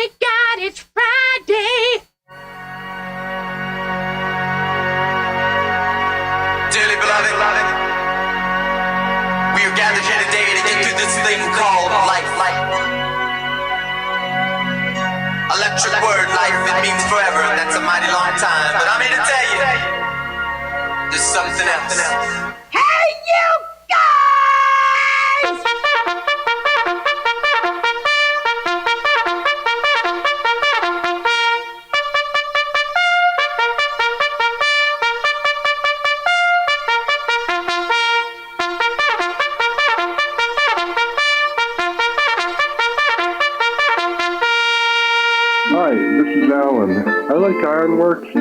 Thank God it's Friday. Dearly beloved, we are gathered here today to get through this thing called life. Electric word, life, it means forever, and that's a mighty long time. But I'm here to tell you, there's something else. Hey, you guys! Hi, this is Alan. I like IRONWORX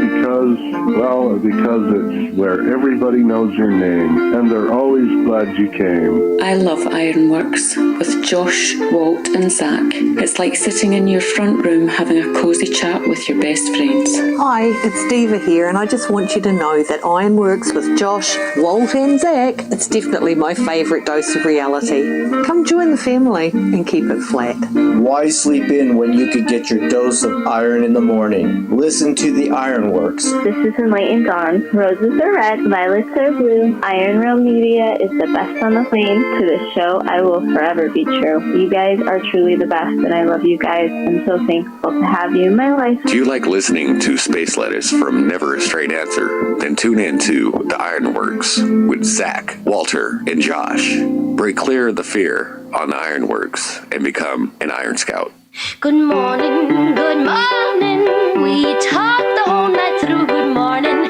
because it's where everybody knows your name, and they're always glad you came. I love IRONWORX with Josh, Walt and Zack. It's like sitting in your front room having a cosy chat with your best friends. Hi, it's Diva here, and I just want you to know that IRONWORX with Josh, Walt and Zack, it's definitely my favourite dose of reality. Come join the family and keep it flat. Why sleep in when you could get your dose of iron in the morning? Listen to the IRONWORX. This is Enlightened Dawn. Roses are red, violets are blue. Ironrealmmedia is the best on the plane. To this show, I will forever be true. You guys are truly the best, and I love you guys. I'm so thankful to have you in my life. Do you like listening to space letters from Never a Straight Answer? Then tune in to the IRONWORX with Zack, Walter, and Josh. Break clear of the fear on the IRONWORX and become an Iron Scout. Good morning, good morning. We talked the whole night through. Good morning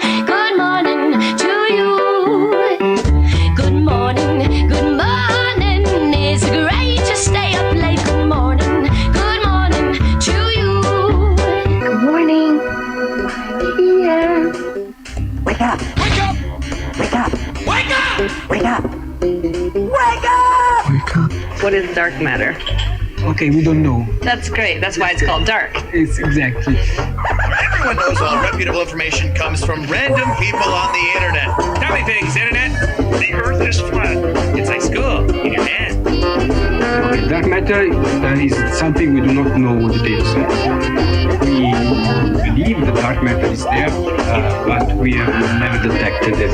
to you. Good morning. It's great to stay up late. Good morning to you. Good morning. Here. Wake up! Wake up! Wake up! Wake up! Wake up! Wake up! Wake up. What is dark matter? Okay, we don't know. That's great. That's why it's called dark. It's exactly. Everyone knows all reputable information comes from random people on the internet. Tell me things, internet. The earth is flat. It's like school in your hand. Okay, dark matter is something we do not know what it is. We believe that dark matter is there, but we have never detected it.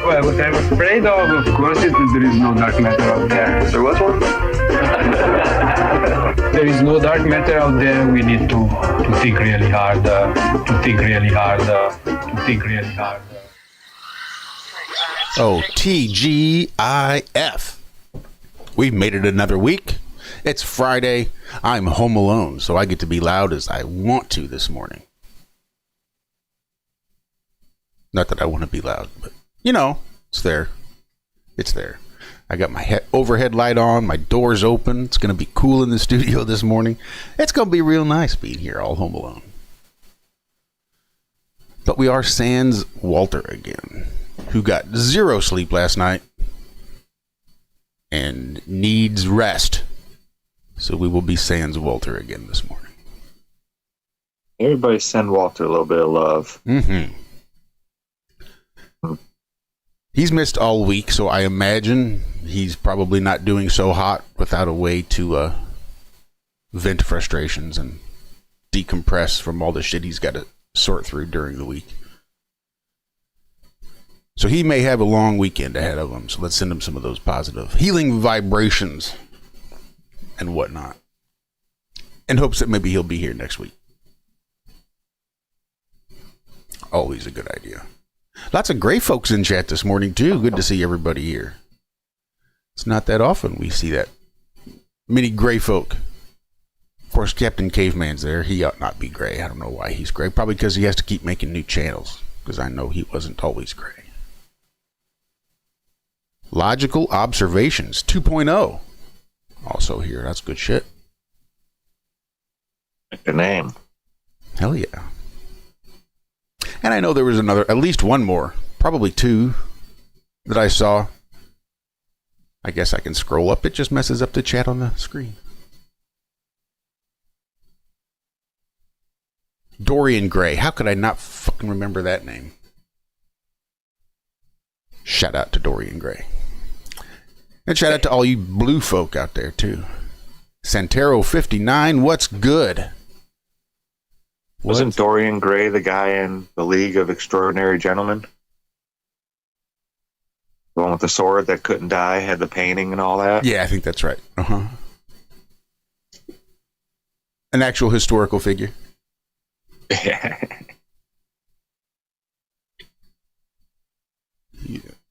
Well, what I'm afraid of course, is that there is no dark matter out there. There was one? There is no dark matter out there. We need to think really hard, to think really hard. Oh, TGIF. We've made it another week. It's Friday. I'm home alone, so I get to be loud as I want to this morning. Not that I want to be loud, but you know, it's there. It's there. I got my overhead light on. My door's open. It's going to be cool in the studio this morning. It's going to be real nice being here all home alone. But we are sans Walter again, who got zero sleep last night and needs rest. So we will be sans Walter again this morning. Everybody send Walter a little bit of love. Mm-hmm. He's missed all week, so I imagine he's probably not doing so hot without a way to vent frustrations and decompress from all the shit he's got to sort through during the week. So he may have a long weekend ahead of him, so let's send him some of those positive healing vibrations and whatnot, in hopes that maybe he'll be here next week. Always a good idea. Lots of gray folks in chat this morning, too. Good to see everybody here. It's not that often we see that many gray folk. Of course, Captain Caveman's there. He ought not be gray. I don't know why he's gray. Probably because he has to keep making new channels, because I know he wasn't always gray. Logical Observations 2.0. Also here. That's good shit. Good name. Hell yeah. And I know there was at least one more, probably two, that I saw. I guess I can scroll up. It just messes up the chat on the screen. Dorian Gray. How could I not fucking remember that name? Shout out to Dorian Gray. And shout out to all you blue folk out there, too. Santero 59, what's good? Wasn't Dorian Gray the guy in the League of Extraordinary Gentlemen? The one with the sword that couldn't die, had the painting and all that? Yeah, I think that's right. Uh-huh. An actual historical figure. Yeah.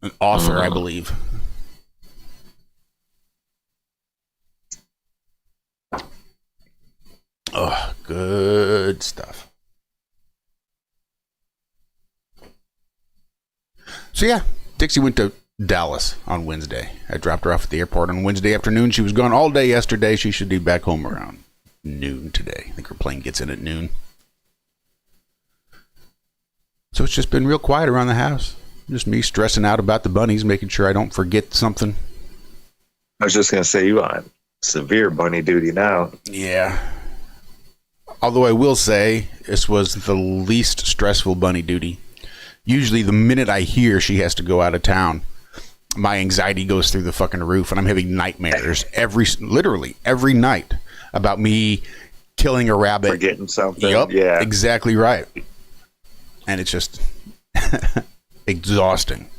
An author, I believe. Oh, good stuff. So yeah, Dixie went to Dallas on Wednesday. I dropped her off at the airport on Wednesday afternoon. She was gone all day yesterday. She should be back home around noon today. I think her plane gets in at noon. So it's just been real quiet around the house. Just me stressing out about the bunnies, making sure I don't forget something. I was just going to say, you on severe bunny duty now. Yeah. Although I will say, this was the least stressful bunny duty. Usually the minute I hear she has to go out of town, my anxiety goes through the fucking roof, and I'm having nightmares literally every night about me killing a rabbit. Forgetting something. Yep, yeah. Exactly right. And it's just exhausting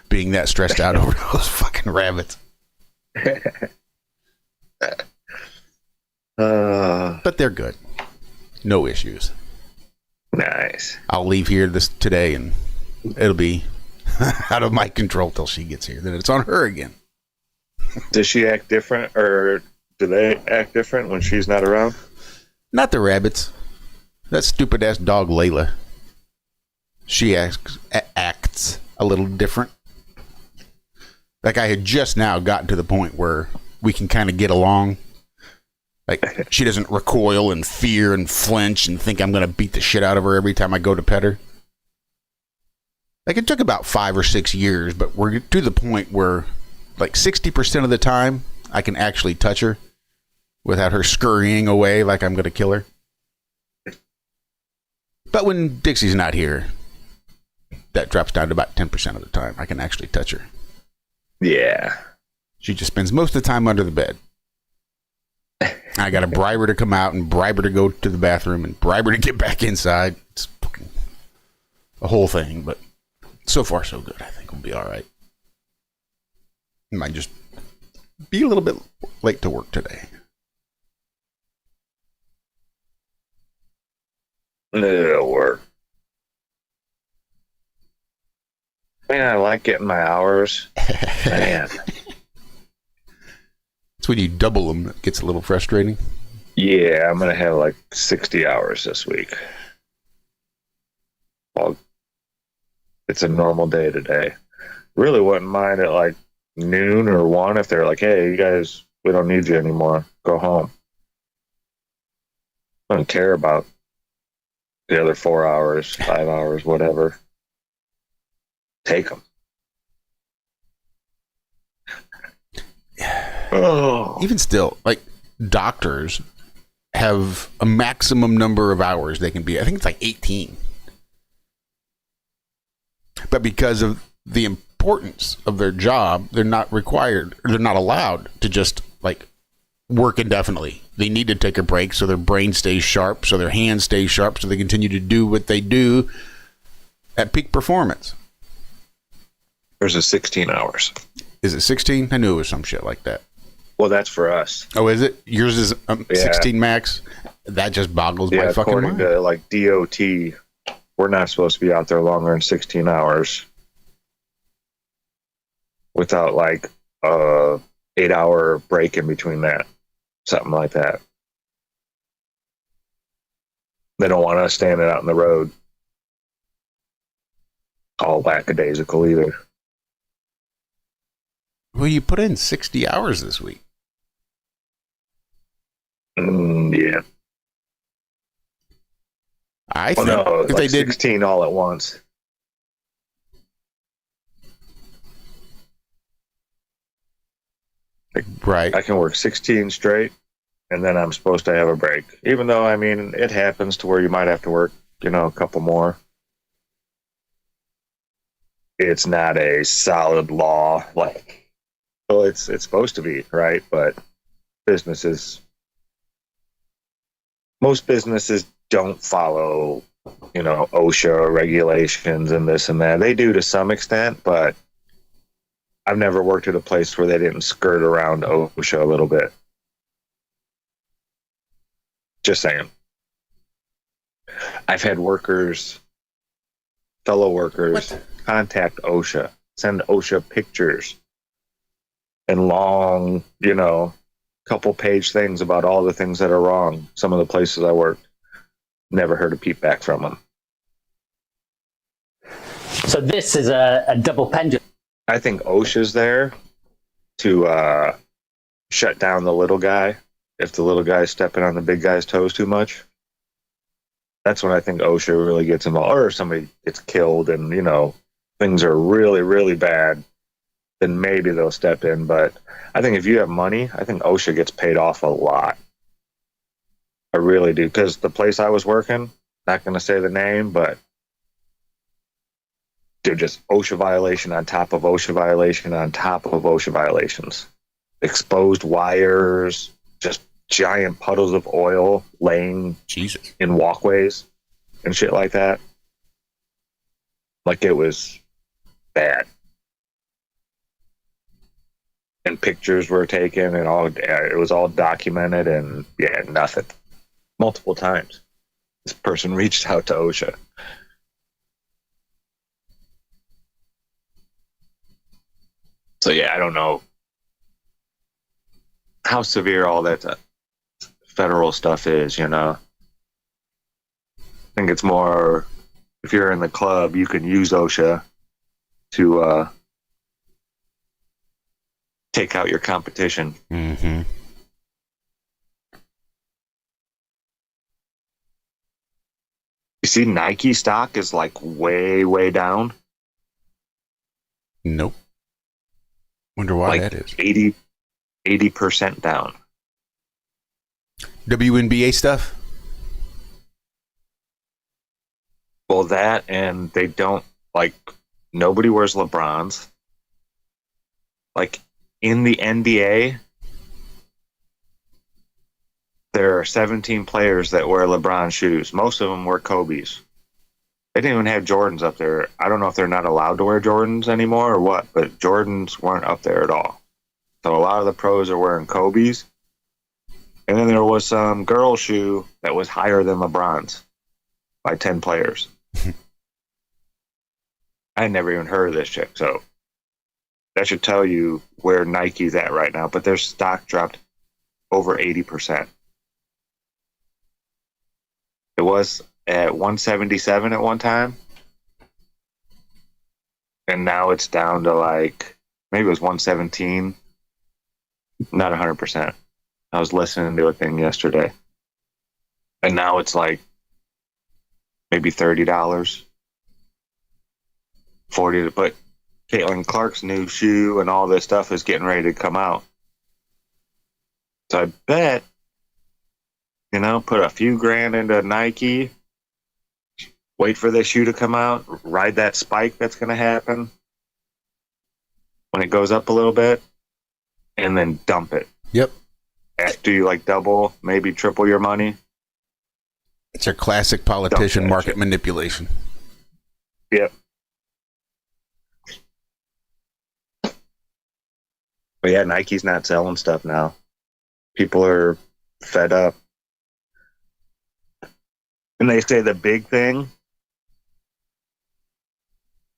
being that stressed out over those fucking rabbits. But they're good. No issues. Nice. I'll leave here today, and it'll be out of my control till she gets here. Then it's on her again. Does she act different, or do they act different when she's not around? Not the rabbits. That stupid ass dog Layla. She acts a little different. Like, I had just now gotten to the point where we can kind of get along. Like, she doesn't recoil and fear and flinch and think I'm going to beat the shit out of her every time I go to pet her. Like, it took about 5 or 6 years, but we're to the point where, like, 60% of the time, I can actually touch her without her scurrying away like I'm going to kill her. But when Dixie's not here, that drops down to about 10% of the time I can actually touch her. Yeah. She just spends most of the time under the bed. I got to bribe her to come out and bribe her to go to the bathroom and bribe her to get back inside. It's fucking a whole thing, but so far so good. I think we'll be all right. Might just be a little bit late to work today. It'll work. Man, I like getting my hours. Man. It's when you double them that gets a little frustrating. Yeah, I'm going to have like 60 hours this week. Well, it's a normal day today. Really wouldn't mind at like noon or 1 if they're like, hey, you guys, we don't need you anymore. Go home. I don't care about the other 4 hours, 5 hours, whatever. Take them. Oh. Even still, like, doctors have a maximum number of hours they can be. I think it's like 18. But because of the importance of their job, they're not required, or they're not allowed to just, like, work indefinitely. They need to take a break so their brain stays sharp, so their hands stay sharp, so they continue to do what they do at peak performance. There's a 16 hours. Is it 16? I knew it was some shit like that. Well, that's for us. Oh, is it? Yours is 16 max? That just boggles my fucking according mind. to like DOT, we're not supposed to be out there longer than 16 hours without like a 8-hour break in between that. Something like that. They don't want us standing out in the road all lackadaisical either. Well, you put in 60 hours this week. Yeah. I think no, if like they did 16 all at once. Right. I can work 16 straight, and then I'm supposed to have a break. Even though, I mean, it happens to where you might have to work, a couple more. It's not a solid law, like, well, it's supposed to be, right? But businesses most businesses don't follow, OSHA regulations and this and that. They do to some extent, but I've never worked at a place where they didn't skirt around OSHA a little bit. Just saying. I've had fellow workers, contact OSHA, send OSHA pictures and long, couple page things about all the things that are wrong. Some of the places I worked, never heard a peep back from them. So this is a double pendulum. I think OSHA's there to shut down the little guy if the little guy's stepping on the big guy's toes too much. That's when I think OSHA really gets involved. Or if somebody gets killed and, things are really, really bad, then maybe they'll step in. But I think if you have money, I think OSHA gets paid off a lot. I really do. Because the place I was working, not going to say the name, but they're just OSHA violation on top of OSHA violation on top of OSHA violations. Exposed wires, just giant puddles of oil laying in walkways and shit like that. Like it was bad. And pictures were taken and it was all documented and nothing. Multiple times. This person reached out to OSHA. So I don't know how severe all that federal stuff is, I think it's more, if you're in the club, you can use OSHA to take out your competition. Mm-hmm. You see Nike stock is like way, way down. Nope. Wonder why that is. 80% down. WNBA stuff? Well, that, and they don't, nobody wears LeBrons. In the NBA, there are 17 players that wear LeBron shoes. Most of them wear Kobe's. They didn't even have Jordans up there. I don't know if they're not allowed to wear Jordans anymore or what, but Jordans weren't up there at all. So a lot of the pros are wearing Kobe's. And then there was some girl shoe that was higher than LeBron's by 10 players. I had never even heard of this chick, so that should tell you where Nike's at right now. But their stock dropped over 80%. It was at 177 at one time. And now it's down to maybe it was 117. Not 100%. I was listening to a thing yesterday. And now it's maybe $30. 40, but Caitlin Clark's new shoe and all this stuff is getting ready to come out. So I bet, put a few grand into Nike, wait for this shoe to come out, ride that spike that's going to happen when it goes up a little bit, and then dump it. Yep. After you double, maybe triple your money. It's a classic politician market manipulation. Yep. But Nike's not selling stuff now. People are fed up. And they say the big thing,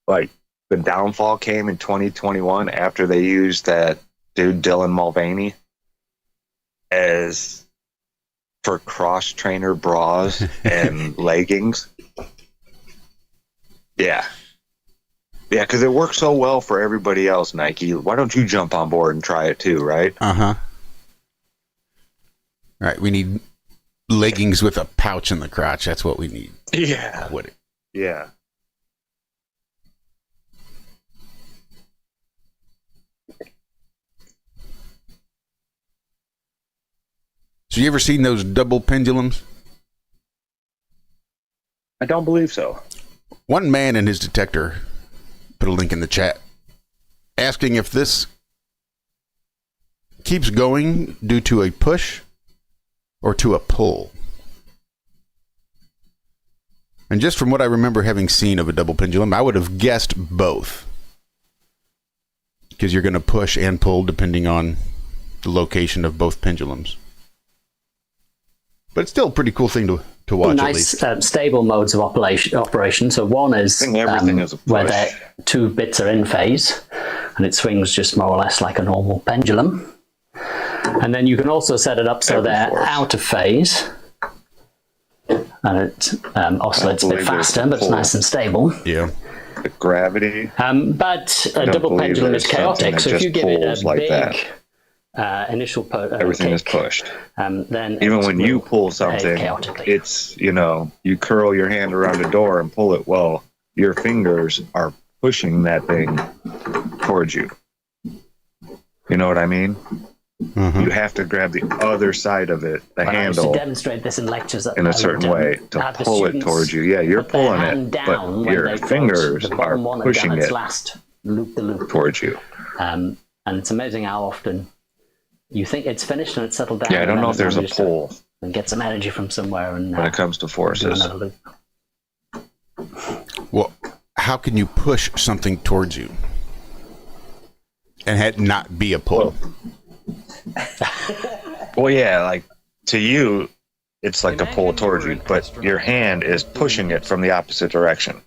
the downfall came in 2021 after they used that dude Dylan Mulvaney as for cross-trainer bras and leggings. Yeah. Yeah, because it works so well for everybody else, Nike. Why don't you jump on board and try it too, right? Uh-huh. Right, we need leggings with a pouch in the crotch. That's what we need. Yeah. Yeah. So you ever seen those double pendulums? I don't believe so. One man and his detector put a link in the chat asking if this keeps going due to a push or to a pull. And just from what I remember having seen of a double pendulum, I would have guessed both. Because you're going to push and pull depending on the location of both pendulums. But it's still a pretty cool thing to watch. Nice stable modes of operation. So one is, where the 2 bits are in phase, and it swings just more or less like a normal pendulum. And then you can also set it up so they're out of phase, and it oscillates a bit faster, but it's nice and stable. Yeah. The gravity. But a double pendulum is chaotic, so if you give it a big initial everything is pushed. Then even when you pull something, it's, you curl your hand around a door and pull it. Well, your fingers are pushing that thing towards you. You know what I mean? Mm-hmm. You have to grab the other side of it, the handle, I used to demonstrate this in lectures in a certain way to pull it towards you. Yeah, you're pulling it, but your fingers are pushing it towards you. And it's amazing how often you think it's finished and it's settled down. Yeah, I don't know if there's a pull. And get some energy from somewhere. And when it comes to forces. Well, how can you push something towards you and not be a pull? Well, yeah, like to you, it's like a pull towards you, but your hand is pushing it from the opposite direction.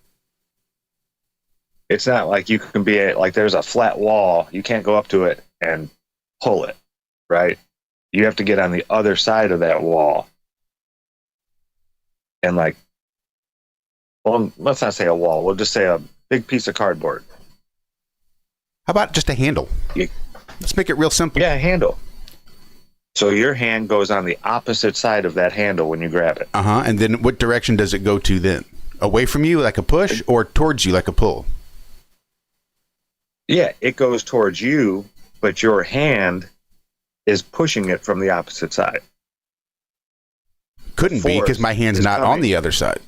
It's not like you can be like there's a flat wall. You can't go up to it and pull it, right? You have to get on the other side of that wall. And well, let's not say a wall. We'll just say a big piece of cardboard. How about just a handle? Let's make it real simple. Yeah, a handle. So your hand goes on the opposite side of that handle when you grab it. And then what direction does it go to then? Away from you like a push or towards you like a pull? Yeah, it goes towards you, but your hand is pushing it from the opposite side. Couldn't be because my hand's not on the other side.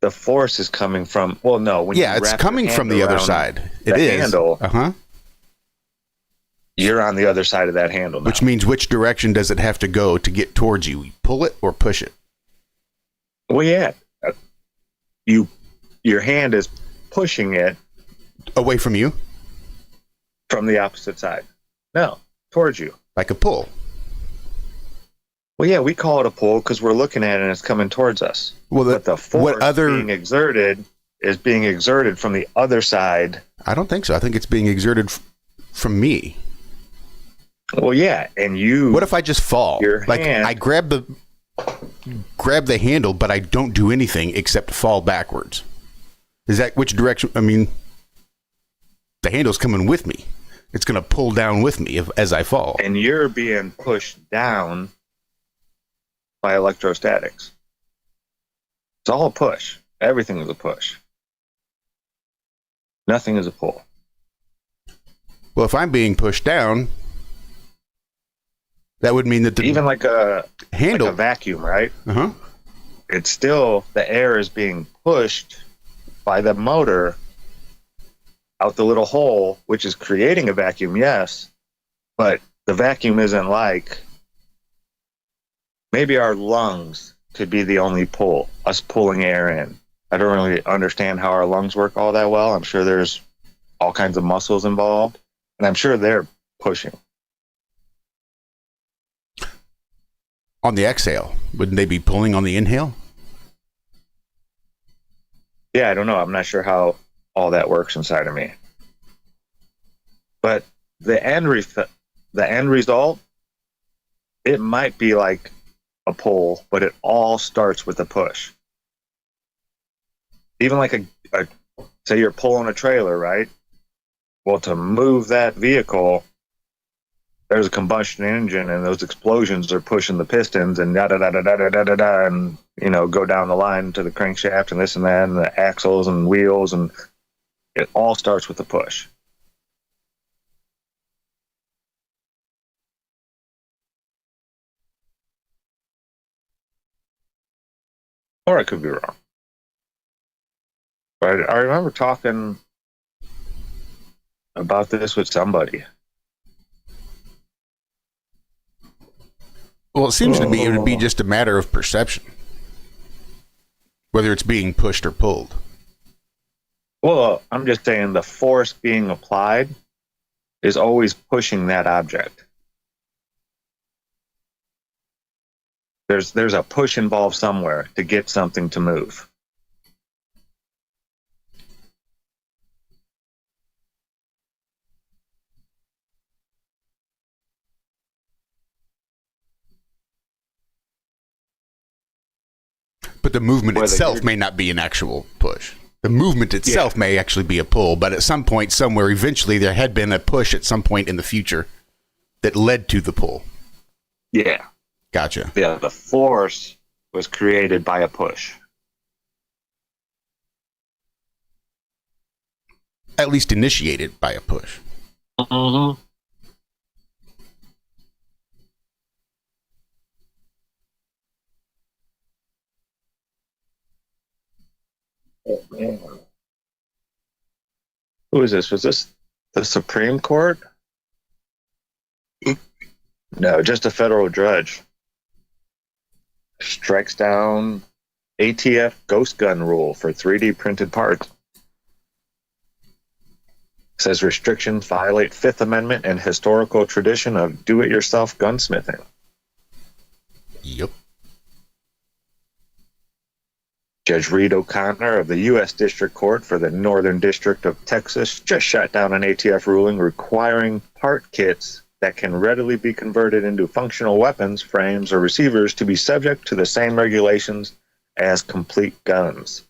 The force is coming from, well, no. When it's coming from the other side. It is. Handle, you're on the other side of that handle now. Which means which direction does it have to go to get towards you? You pull it or push it? Well, yeah. Your hand is pushing it. Away from you? From the opposite side. No, towards you. Like a pull. Well, yeah, we call it a pull because we're looking at it and it's coming towards us. Well, but the force being exerted is being exerted from the other side. I don't think so. I think it's being exerted from me. Well, yeah, and you. What if I just fall? Hand, I grab the handle, but I don't do anything except fall backwards. Is that which direction? I mean, the handle's coming with me. It's going to pull down with me as I fall. And you're being pushed down by electrostatics. It's all a push. Everything is a push. Nothing is a pull. Well, if I'm being pushed down, that would mean that even like a handle, like a vacuum, right? It's still the air is being pushed by the motor out the little hole, which is creating a vacuum, yes, but the vacuum isn't like maybe our lungs could be the only pull, us pulling air in. I don't really understand how our lungs work all that well. I'm sure there's all kinds of muscles involved, and I'm sure they're pushing. On the exhale, wouldn't they be pulling on the inhale? Yeah, I don't know. I'm not sure how all that works inside of me. But the end result, it might be like a pull, but it all starts with a push. Even like say you're pulling a trailer, right? Well, to move that vehicle, there's a combustion engine, and those explosions are pushing the pistons and da-da-da-da-da-da-da-da, and, go down the line to the crankshaft and this and that, and the axles and wheels, and it all starts with a push. Or I could be wrong. But I remember talking about this with somebody. Well, it seems to me it would be just a matter of perception. Whether it's being pushed or pulled. Well, I'm just saying the force being applied is always pushing that object. There's a push involved somewhere to get something to move. But the movement itself may not be an actual push. The movement itself may actually be a pull, but at some point, somewhere, eventually, there had been a push at some point in the future that led to the pull. Yeah. Gotcha. Yeah, the force was created by a push. At least initiated by a push. Mm-hmm. Oh, man. Who is this? Was this the Supreme Court? No, just a federal judge. Strikes down ATF ghost gun rule for 3D printed parts. Says restrictions violate Fifth Amendment and historical tradition of do-it-yourself gunsmithing. Yep. Judge Reed O'Connor of the U.S. District Court for the Northern District of Texas just shot down an ATF ruling requiring part kits that can readily be converted into functional weapons, frames, or receivers to be subject to the same regulations as complete guns.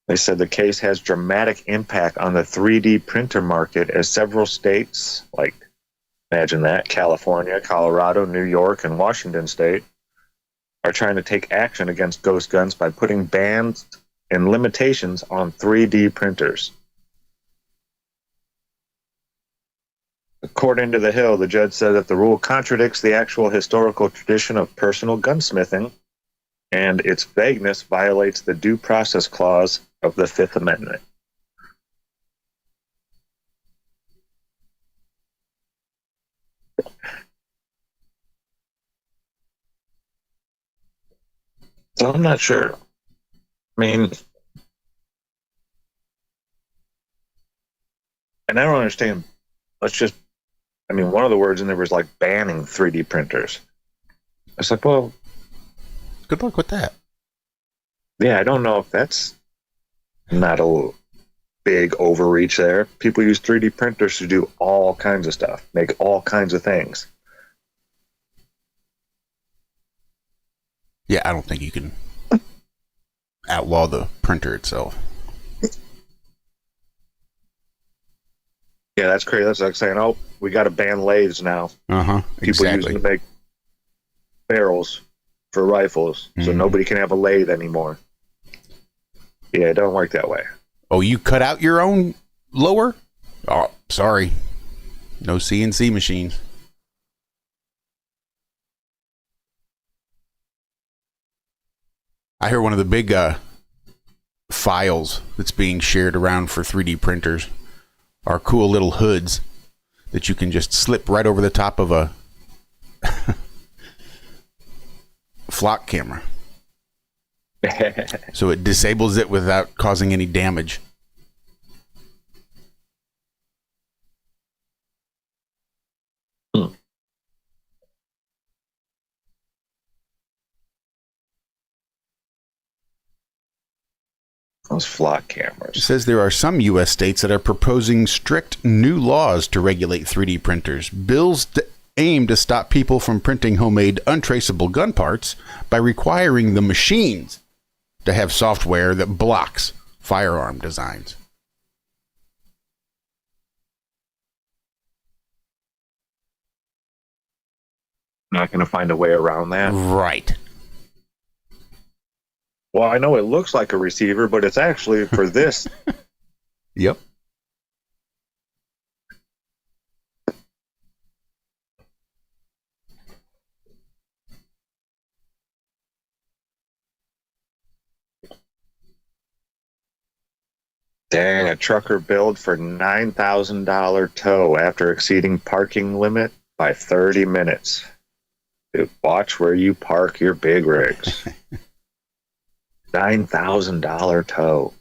They said the case has dramatic impact on the 3D printer market as several states, like, imagine that, California, Colorado, New York, and Washington State, are trying to take action against ghost guns by putting bans and limitations on 3D printers. According to The Hill, the judge said that the rule contradicts the actual historical tradition of personal gunsmithing, and its vagueness violates the due process clause of the Fifth Amendment. So I'm not sure. I mean, and I don't understand. One of the words in there was like banning 3D printers. It's like, well, good luck with that. Yeah, I don't know if that's not a big overreach there. People use 3D printers to do all kinds of stuff, make all kinds of things. Yeah, I don't think you can outlaw the printer itself. Yeah, that's crazy. That's like saying, oh, we got to ban lathes now. People use them to make barrels for rifles, so nobody can have a lathe anymore. Yeah, it don't work that way. Oh, you cut out your own lower? Oh, sorry. No CNC machines. I hear one of the big files that's being shared around for 3D printers are cool little hoods that you can just slip right over the top of a flock camera. So it disables it without causing any damage. Those flock cameras. It says there are some U.S. states that are proposing strict new laws to regulate 3D printers. Bills aim to stop people from printing homemade, untraceable gun parts by requiring the machines to have software that blocks firearm designs. Not going to find a way around that. Right. Well, I know it looks like a receiver, but it's actually for this. Yep. Dang, a trucker billed for $9,000 tow after exceeding parking limit by 30 minutes. Dude, watch where you park your big rigs. $9,000 tow.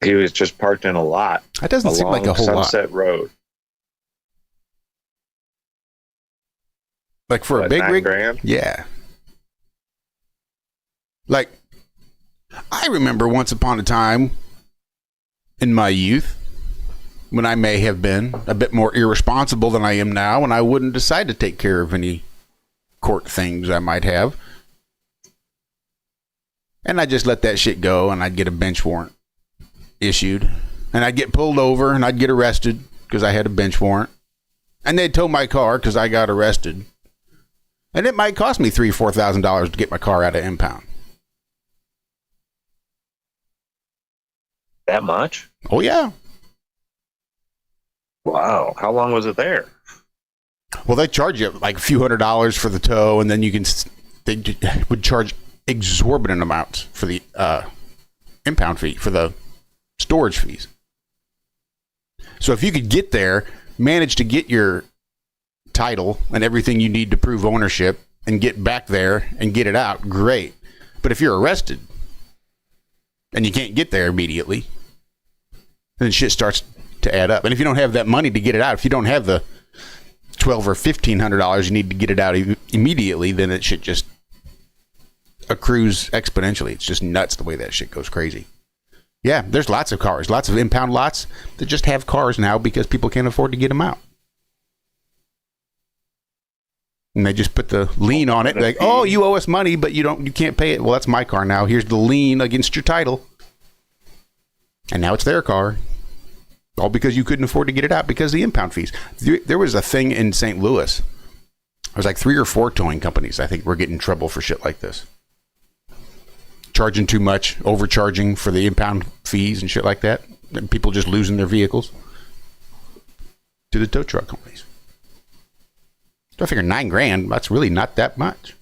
He was just parked in a lot. That doesn't seem like a whole lot. Sunset Road. Like for a big rig? $9,000? Yeah. Like, I remember once upon a time in my youth when I may have been a bit more irresponsible than I am now, and I wouldn't decide to take care of any court things I might have. And I just let that shit go, and I'd get a bench warrant issued, and I'd get pulled over, and I'd get arrested because I had a bench warrant, and they'd tow my car because I got arrested, and it might cost me $3,000 or $4,000 to get my car out of impound. That much? Oh yeah. Wow. How long was it there? Well, they charge you like a few $100s for the tow, and then they would charge exorbitant amounts for the impound fee, for the storage fees. So if you could get there, manage to get your title and everything you need to prove ownership and get back there and get it out, great. But if you're arrested and you can't get there immediately, then shit starts to add up. And if you don't have that money to get it out, if you don't have the $1,200 or $1,500 you need to get it out immediately, then it shit just accrues exponentially. It's just nuts the way that shit goes crazy. Yeah, there's lots of cars, lots of impound lots that just have cars now because people can't afford to get them out. And they just put the lien on it. Like, oh, you owe us money, but you can't pay it. Well, that's my car now. Here's the lien against your title. And now it's their car. All because you couldn't afford to get it out because of the impound fees. There was a thing in St. Louis. There was like 3 or 4 towing companies, I think, were getting in trouble for shit like this. Charging too much, overcharging for the impound fees and shit like that. And people just losing their vehicles to the tow truck companies. So I figure $9,000, that's really not that much.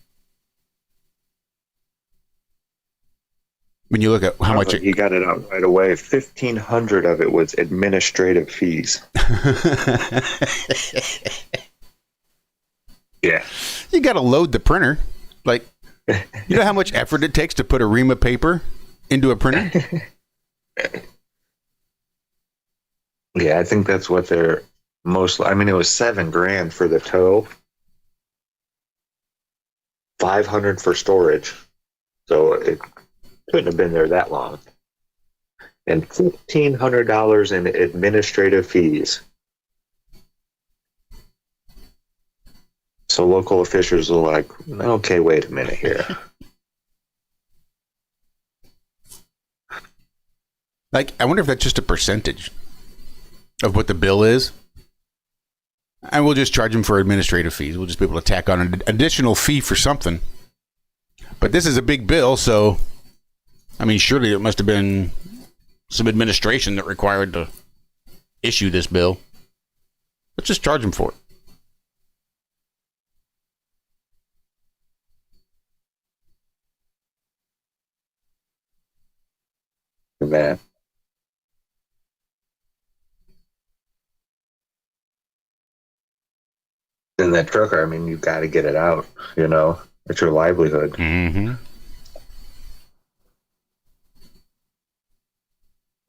When you look at how much he got it out right away, 1,500 of it was administrative fees. Yeah. You got to load the printer. Like, you know how much effort it takes to put a ream of paper into a printer? Yeah, I think that's what they're most. I mean, it was $7,000 for the tow, $500 for storage, so it couldn't have been there that long, and $1,500 in administrative fees. So local officials are like, okay, wait a minute here. Like, I wonder if that's just a percentage of what the bill is. And we'll just charge them for administrative fees. We'll just be able to tack on an additional fee for something. But this is a big bill, so, I mean, surely it must have been some administration that required to issue this bill. Let's just charge them for it. Man. In that trucker, I mean, you got to get it out, you know, it's your livelihood. Mm-hmm.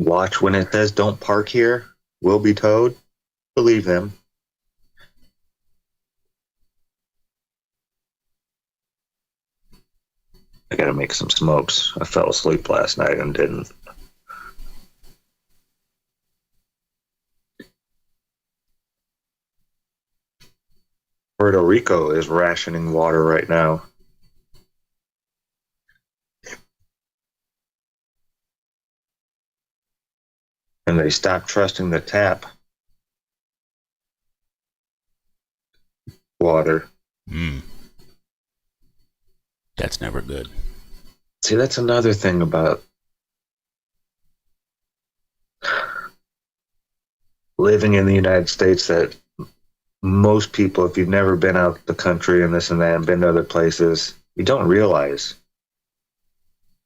Watch when it says don't park here, will be towed. Believe them. I got to make some smokes. I fell asleep last night and didn't. Puerto Rico is rationing water right now. And they stopped trusting the tap water. That's never good. See, that's another thing about living in the United States that most people, if you've never been out the country and this and that and been to other places, you don't realize.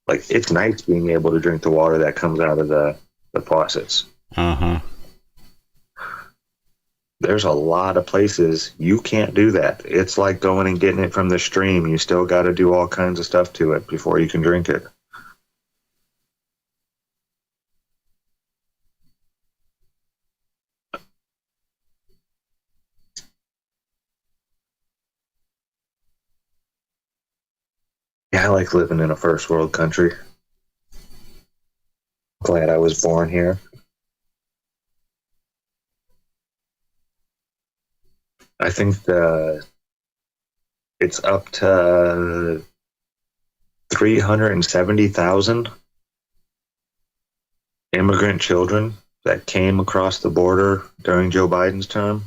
Like, it's nice being able to drink the water that comes out of the faucets. Uh-huh. There's a lot of places you can't do that. It's like going and getting it from the stream. You still got to do all kinds of stuff to it before you can drink it. Yeah, I like living in a first world country. Glad I was born here. I think it's up to 370,000 immigrant children that came across the border during Joe Biden's term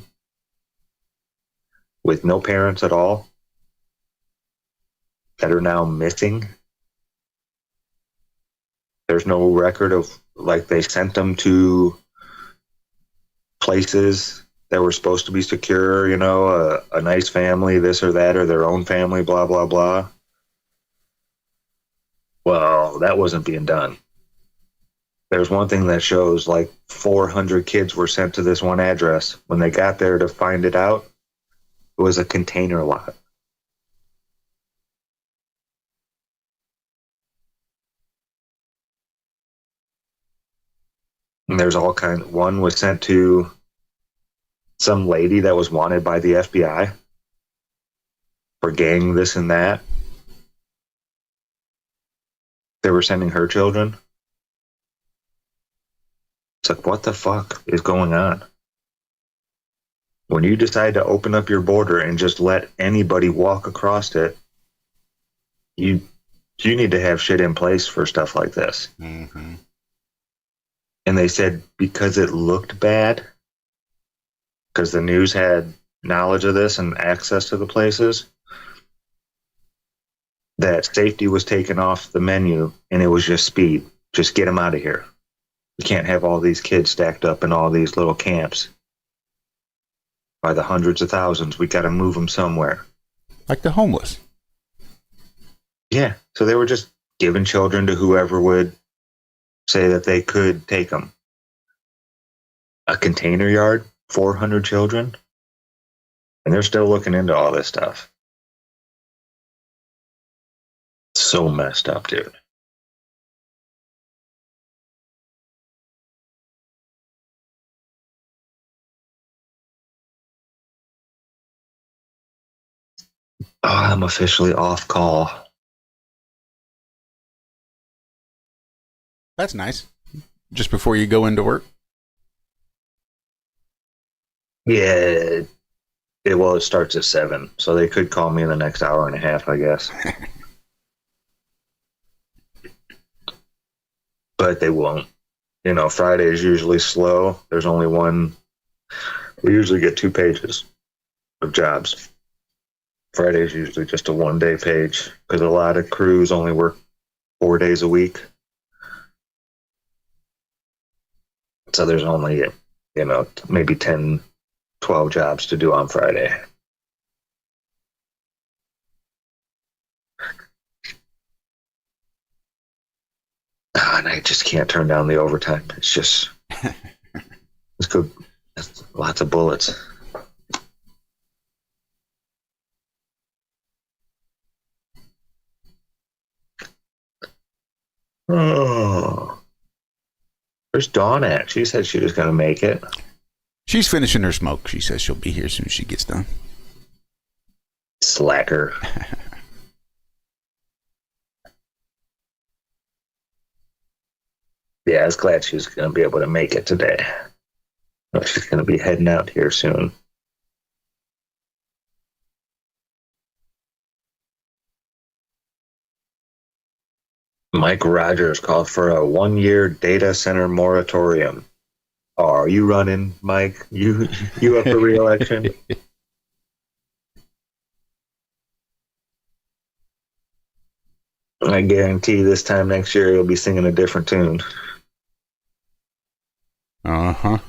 with no parents at all that are now missing. There's no record of, like, they sent them to places that were supposed to be secure, you know, a nice family, this or that, or their own family, blah, blah, blah. Well, that wasn't being done. There's one thing that shows like 400 kids were sent to this one address. When they got there to find it out, it was a container lot. And there's all kinds. One was sent to some lady that was wanted by the FBI for gang this and that. They were sending her children. It's like, what the fuck is going on? When you decide to open up your border and just let anybody walk across it, you need to have shit in place for stuff like this. Mm-hmm. And they said because it looked bad, because the news had knowledge of this and access to the places, that safety was taken off the menu and it was just speed. Just get them out of here. We can't have all these kids stacked up in all these little camps by the hundreds of thousands. We got to move them somewhere. Like the homeless. Yeah. So they were just giving children to whoever would say that they could take them. A container yard, 400 children. And they're still looking into all this stuff. So messed up, dude. Oh, I'm officially off call. That's nice. Just before you go into work? Yeah. Well, it starts at 7, so they could call me in the next hour and a half, I guess. But they won't. You know, Friday is usually slow. There's only one. We usually get 2 pages of jobs. Friday is usually just a 1-day page because a lot of crews only work 4 days a week. So there's only, you know, maybe 10, 12 jobs to do on Friday. And I just can't turn down the overtime. It's just, let's go. That's lots of bullets. Oh, where's Dawn at? She said she was going to make it. She's finishing her smoke. She says she'll be here as soon as she gets done. Slacker. Yeah, I was glad she was going to be able to make it today. She's going to be heading out here soon. Mike Rogers called for a 1-year data center moratorium. Oh, are you running, Mike? You up for re-election? I guarantee this time next year you'll be singing a different tune. Uh-huh.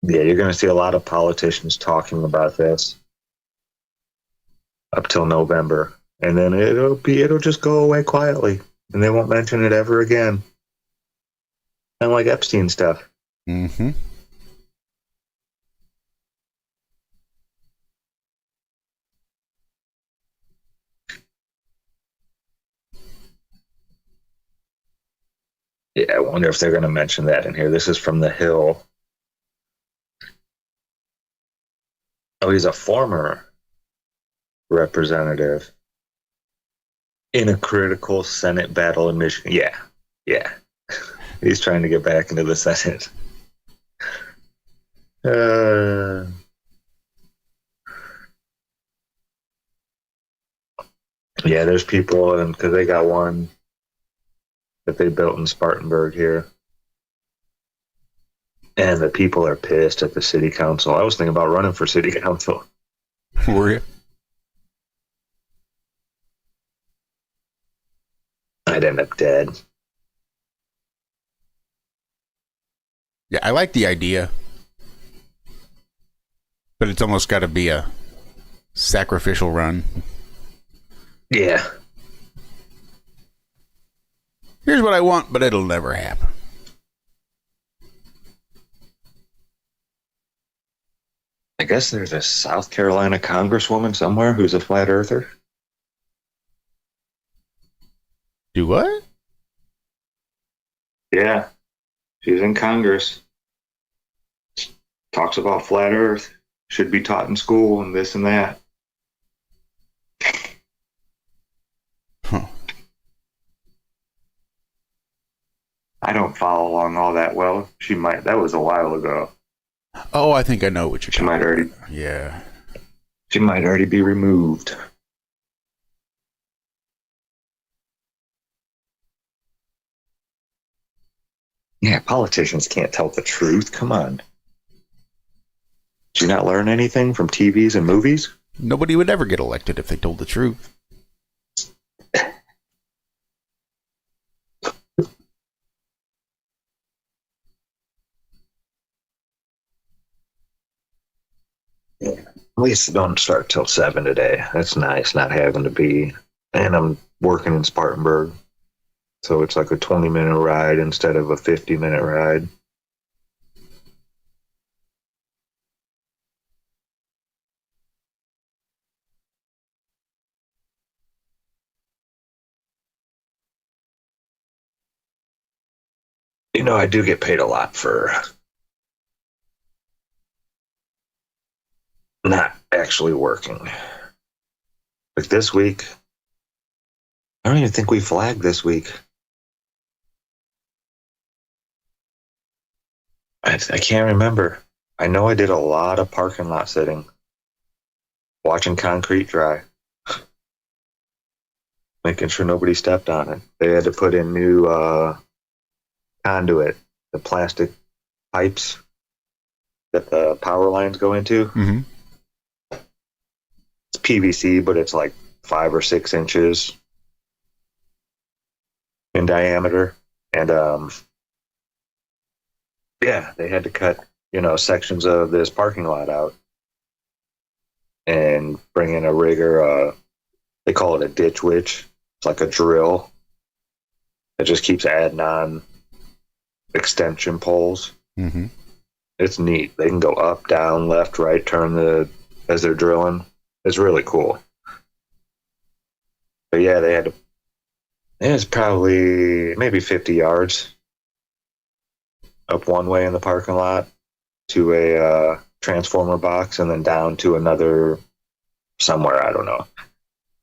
Yeah, you're going to see a lot of politicians talking about this up till November, and then it'll just go away quietly, and they won't mention it ever again. Kind of like Epstein stuff. Mm-hmm. Yeah, I wonder if they're going to mention that in here. This is from The Hill. Oh, he's a former representative in a critical Senate battle in Michigan. Yeah. He's trying to get back into the Senate. Yeah, there's people, and because they got one that they built in Spartanburg here. And the people are pissed at the city council. I was thinking about running for city council. Were you? I'd end up dead. Yeah, I like the idea. But it's almost got to be a sacrificial run. Yeah. Here's what I want, but it'll never happen. I guess there's a South Carolina congresswoman somewhere who's a flat earther. Do what? Yeah. She's in Congress. Talks about flat earth. Should be taught in school and this and that. Huh. I don't follow along all that well. She might. That was a while ago. Oh, I think I know what you're She might already. about. Yeah. She might already be removed. Yeah, politicians can't tell the truth. Come on. Did you not learn anything from TVs and movies? Nobody would ever get elected if they told the truth. At least it don't start till 7 today. That's nice, not having to be. And I'm working in Spartanburg, so it's like a 20-minute ride instead of a 50-minute ride. You know, I do get paid a lot for not actually working. Like this week, I don't even think we flagged this week. I can't remember. I know I did a lot of parking lot sitting, watching concrete dry, making sure nobody stepped on it. They had to put in new conduit, the plastic pipes that the power lines go into. Mm-hmm. It's PVC, but it's like 5 or 6 inches in diameter. And yeah, they had to cut, sections of this parking lot out and bring in a rigger. They call it a ditch witch. It's like a drill. It just keeps adding on extension poles. Mm-hmm. It's neat. They can go up, down, left, right, turn as they're drilling. It's really cool. But yeah, they had to. It's probably maybe 50 yards up one way in the parking lot to a transformer box, and then down to another somewhere, I don't know.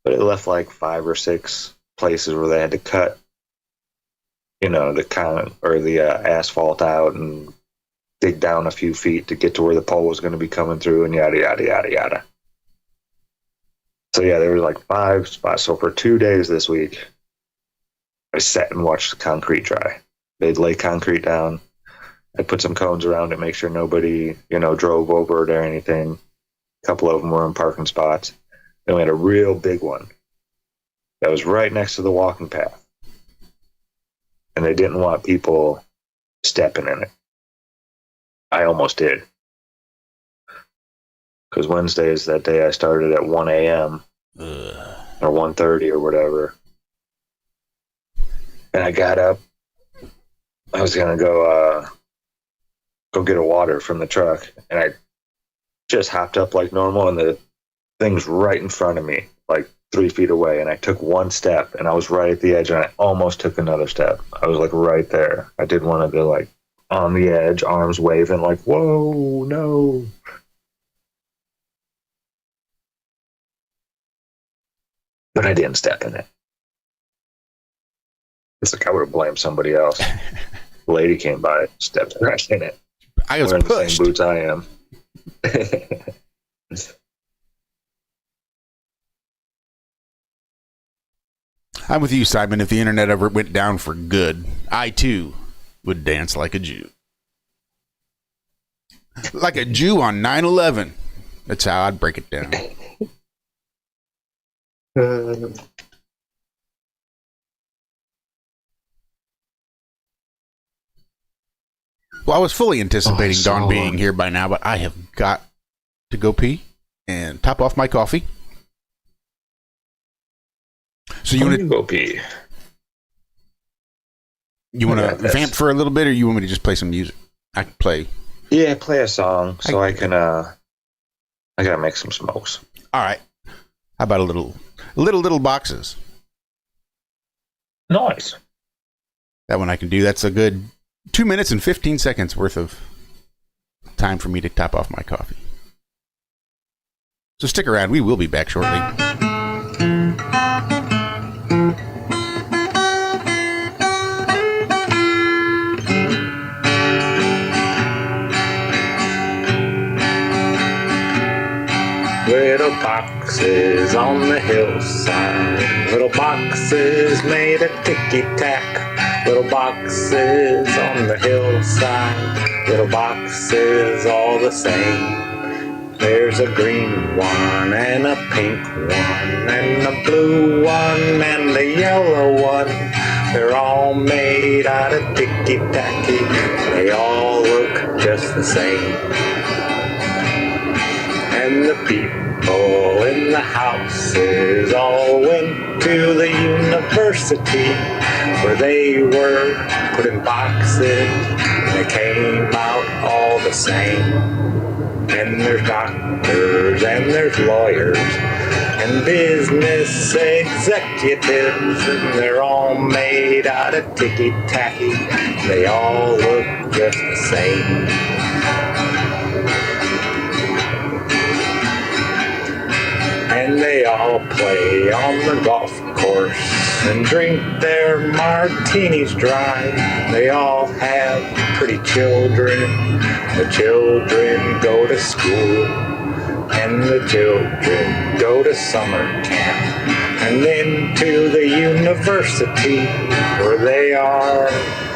But it left like 5 or 6 places where they had to cut, the asphalt out and dig down a few feet to get to where the pole was going to be coming through, and yada, yada, yada, yada. So yeah, there was like 5 spots. So for 2 days this week, I sat and watched the concrete dry. They'd lay concrete down. I'd put some cones around it, make sure nobody, drove over it or anything. A couple of them were in parking spots. Then we had a real big one that was right next to the walking path. And they didn't want people stepping in it. I almost did. Because Wednesday is that day I started at 1 a.m. or 1:30 or whatever. And I got up. I was going to go go get a water from the truck, and I just hopped up like normal, and the thing's right in front of me, like 3 feet away, and I took one step, and I was right at the edge, and I almost took another step. I was like right there. I did one of the like on the edge, arms waving, like, whoa, no. But I didn't step in it. It's like I would have blamed somebody else. The lady came by, stepped right in it. I was wearing pushed. the same boots I am. I'm with you, Simon. If the internet ever went down for good, I too would dance like a Jew. Like a Jew on 9/11. That's how I'd break it down. Well, I was fully anticipating Dawn being here by now, but I have got to go pee and top off my coffee. So you want to go pee? You want to vamp for a little bit, or you want me to just play some music? I can play. Yeah, play a song so I can. I gotta make some smokes. All right. How about a little boxes? Nice. That one I can do. That's a good 2 minutes and 15 seconds worth of time for me to top off my coffee. So stick around. We will be back shortly. Little boxes on the hillside, little boxes made of ticky-tack, little boxes on the hillside, little boxes all the same. There's a green one and a pink one and a blue one and a yellow one. They're all made out of ticky-tacky, they all look just the same. And the people in the houses all went to the university, where they were put in boxes, and they came out all the same. And there's doctors, and there's lawyers, and business executives, and they're all made out of ticky-tacky, they all look just the same. And they all play on the golf course and drink their martinis dry. They all have pretty children. The children go to school, and the children go to summer camp, and then to the university, where they are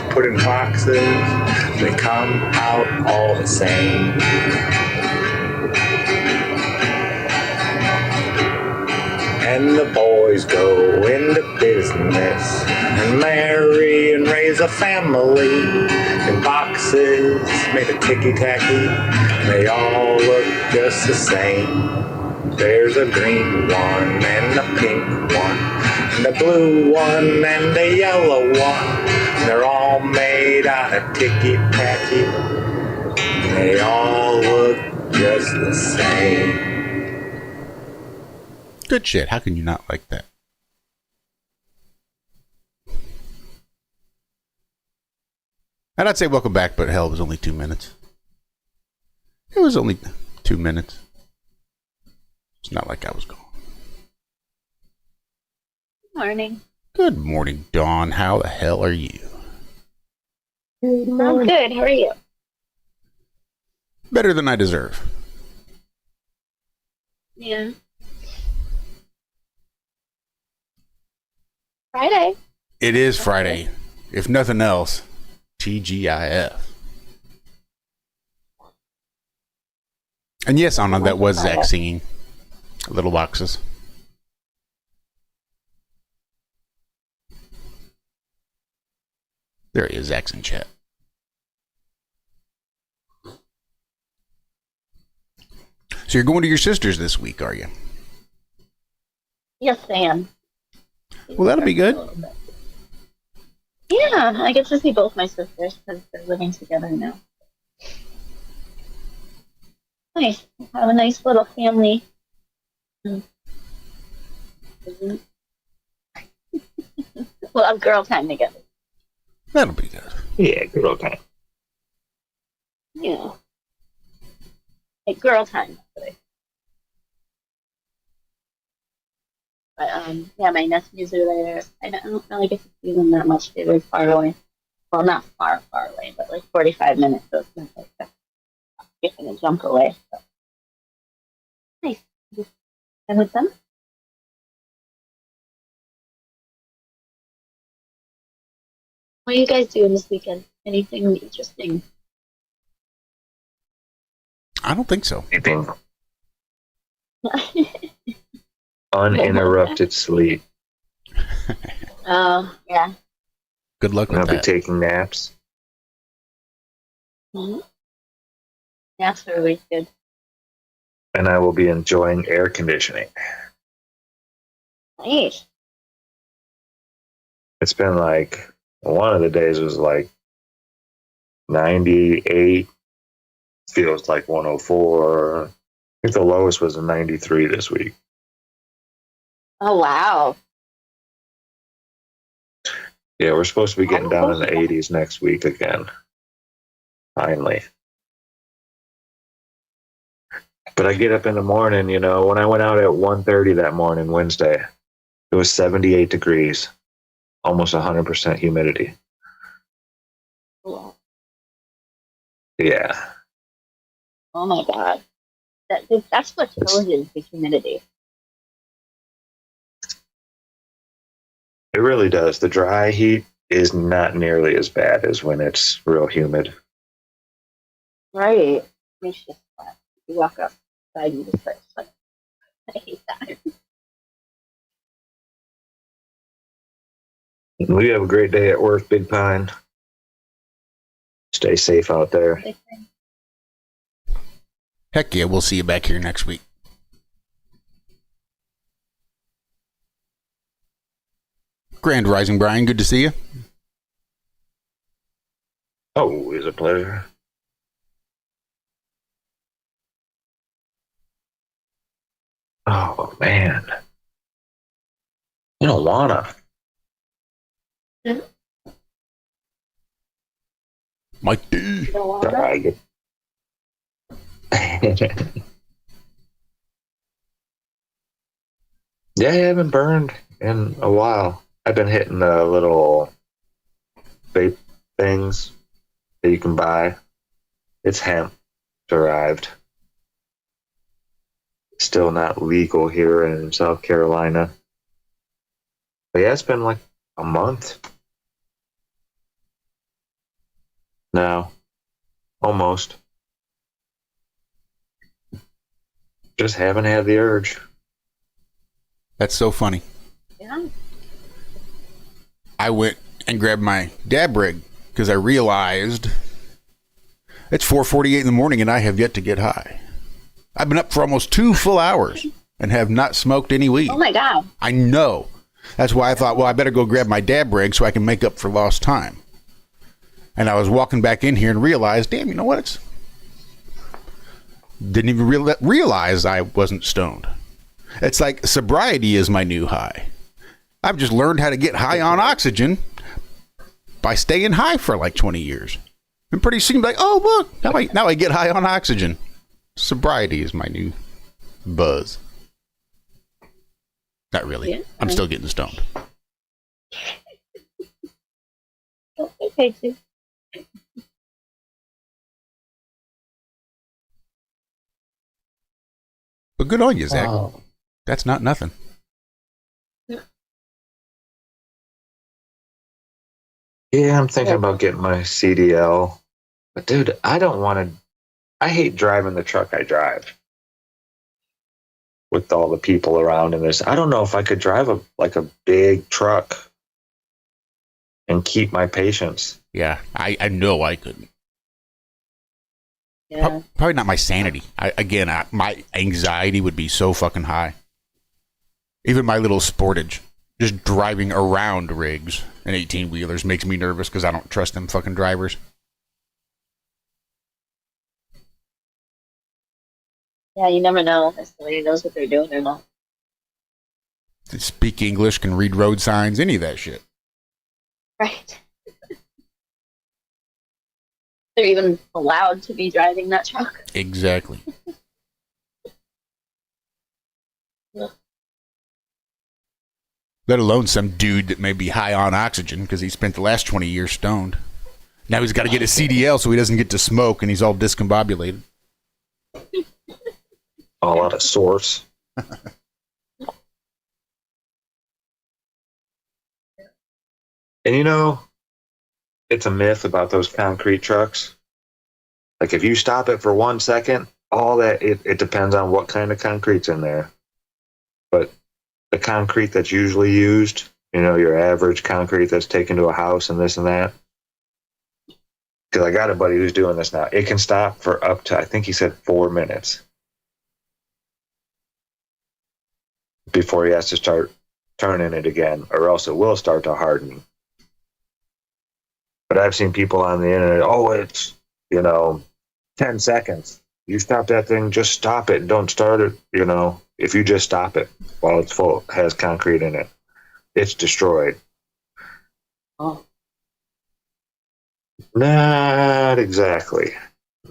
put in boxes. They come out all the same. And the boys go into business and marry and raise a family in boxes made of ticky-tacky. They all look just the same. There's a green one and a pink one and a blue one and a yellow one. They're all made out of ticky-tacky. They all look just the same. Good shit. How can you not like that? And I'd say welcome back, but hell, it was only 2 minutes. It was only 2 minutes. It's not like I was gone. Good morning. Good morning, Dawn. How the hell are you? I'm good. How are you? Better than I deserve. Yeah. Friday. It is Friday. If nothing else, TGIF. And yes, Anna, that was Zack singing Little Boxes. There he is, Zack's in chat. So you're going to your sister's this week, are you? Yes, I am. Well, that'll be good. Yeah, I get to see both my sisters because they're living together now. Nice. Have a nice little family. We'll have girl time together. That'll be good. Yeah, girl time. Yeah. Like girl time. But yeah, my nephews are there. I don't really get to see them that much. They live far away. Well, not far away, but like 45 minutes. So it's not like a skip and a jump away. So. Nice. Just spend with them. What are you guys doing this weekend? Anything interesting? I don't think so. Sleeping. Uninterrupted sleep. Oh, yeah. Good luck with I'll that. be taking naps. Mm-hmm. Naps are always good. And I will be enjoying air conditioning. Nice. It's been like, one of the days was like 98. Feels like 104. I think the lowest was a 93 this week. Oh, wow. Yeah, we're supposed to be getting down in the 80s next week again. Finally. But I get up in the morning, you know, when I went out at 1:30 that morning, Wednesday, it was 78 degrees, almost 100% humidity. Wow. Yeah. Oh, my God. That's what kills you, the humidity. It really does. The dry heat is not nearly as bad as when it's real humid. Right. Makes you sweat. You walk outside and you just start sweating. I hate that. We have a great day at work, Big Pine. Stay safe out there. Heck yeah, we'll see you back here next week. Grand Rising, Brian. Good to see you. Always a pleasure. Oh, man. You don't wanna. Mike D. Sorry. Yeah, I haven't burned in a while. I've been hitting the little vape things that you can buy. It's hemp derived. Still not legal here in South Carolina. But yeah, it's been like a month. No. Almost. Just haven't had the urge. That's so funny. Yeah. I went and grabbed my dab rig because I realized it's 4:48 in the morning and I have yet to get high. I've been up for almost 2 full hours and have not smoked any weed. Oh, my God. I know. That's why I thought, well, I better go grab my dab rig so I can make up for lost time. And I was walking back in here and realized, damn, you know what? Didn't even realize I wasn't stoned. It's like sobriety is my new high. I've just learned how to get high on oxygen by staying high for like 20 years. And pretty soon, like, oh, look, now I get high on oxygen. Sobriety is my new buzz. Not really. Yeah. I'm still getting stoned. Okay, too. But good on you, Zack. Oh. That's not nothing. Yeah, I'm thinking about getting my CDL. But dude, I don't want to. I hate driving the truck I drive with all the people around in this. I don't know if I could drive a big truck and keep my patience. Yeah, I know I couldn't. Yeah. Probably not my sanity. My anxiety would be so fucking high. Even my little Sportage, just driving around rigs and 18-wheelers makes me nervous because I don't trust them fucking drivers. Yeah, you never know if somebody knows what they're doing or not. They speak English, can read road signs, any of that shit. Right. They're even allowed to be driving that truck. Exactly. Yeah. Let alone some dude that may be high on oxygen because he spent the last 20 years stoned. Now he's got to get his CDL so he doesn't get to smoke and he's all discombobulated. All out of source. And you know, it's a myth about those concrete trucks. Like if you stop it for 1 second, all that, it depends on what kind of concrete's in there. But the concrete that's usually used, you know, your average concrete that's taken to a house and this and that. Because I got a buddy who's doing this now. It can stop for up to, I think he said 4 minutes before he has to start turning it again, or else it will start to harden. But I've seen people on the internet, oh, it's, 10 seconds. You stop that thing, just stop it. Don't start it, if you just stop it while it's full, has concrete in it, it's destroyed. Oh. Not exactly.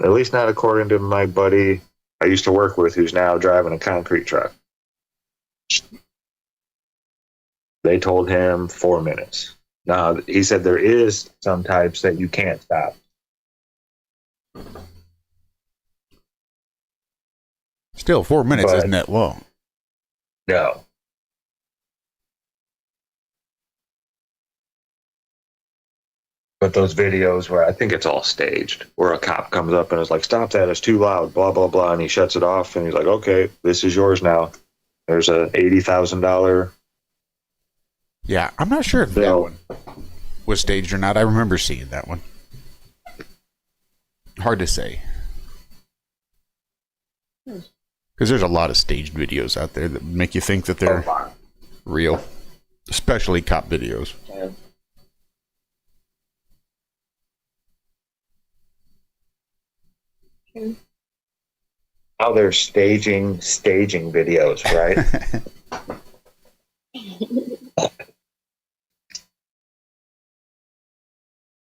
At least not according to my buddy I used to work with who's now driving a concrete truck. They told him 4 minutes. Now, he said there is some types that you can't stop. Still, 4 minutes isn't that long. No. But those videos where I think it's all staged, where a cop comes up and is like, stop that, it's too loud, blah, blah, blah, and he shuts it off, and he's like, okay, this is yours now. There's a $80,000. Yeah, I'm not sure if that one was staged or not. I remember seeing that one. Hard to say. Because there's a lot of staged videos out there that make you think that they're real, especially cop videos. How they're staging videos, right?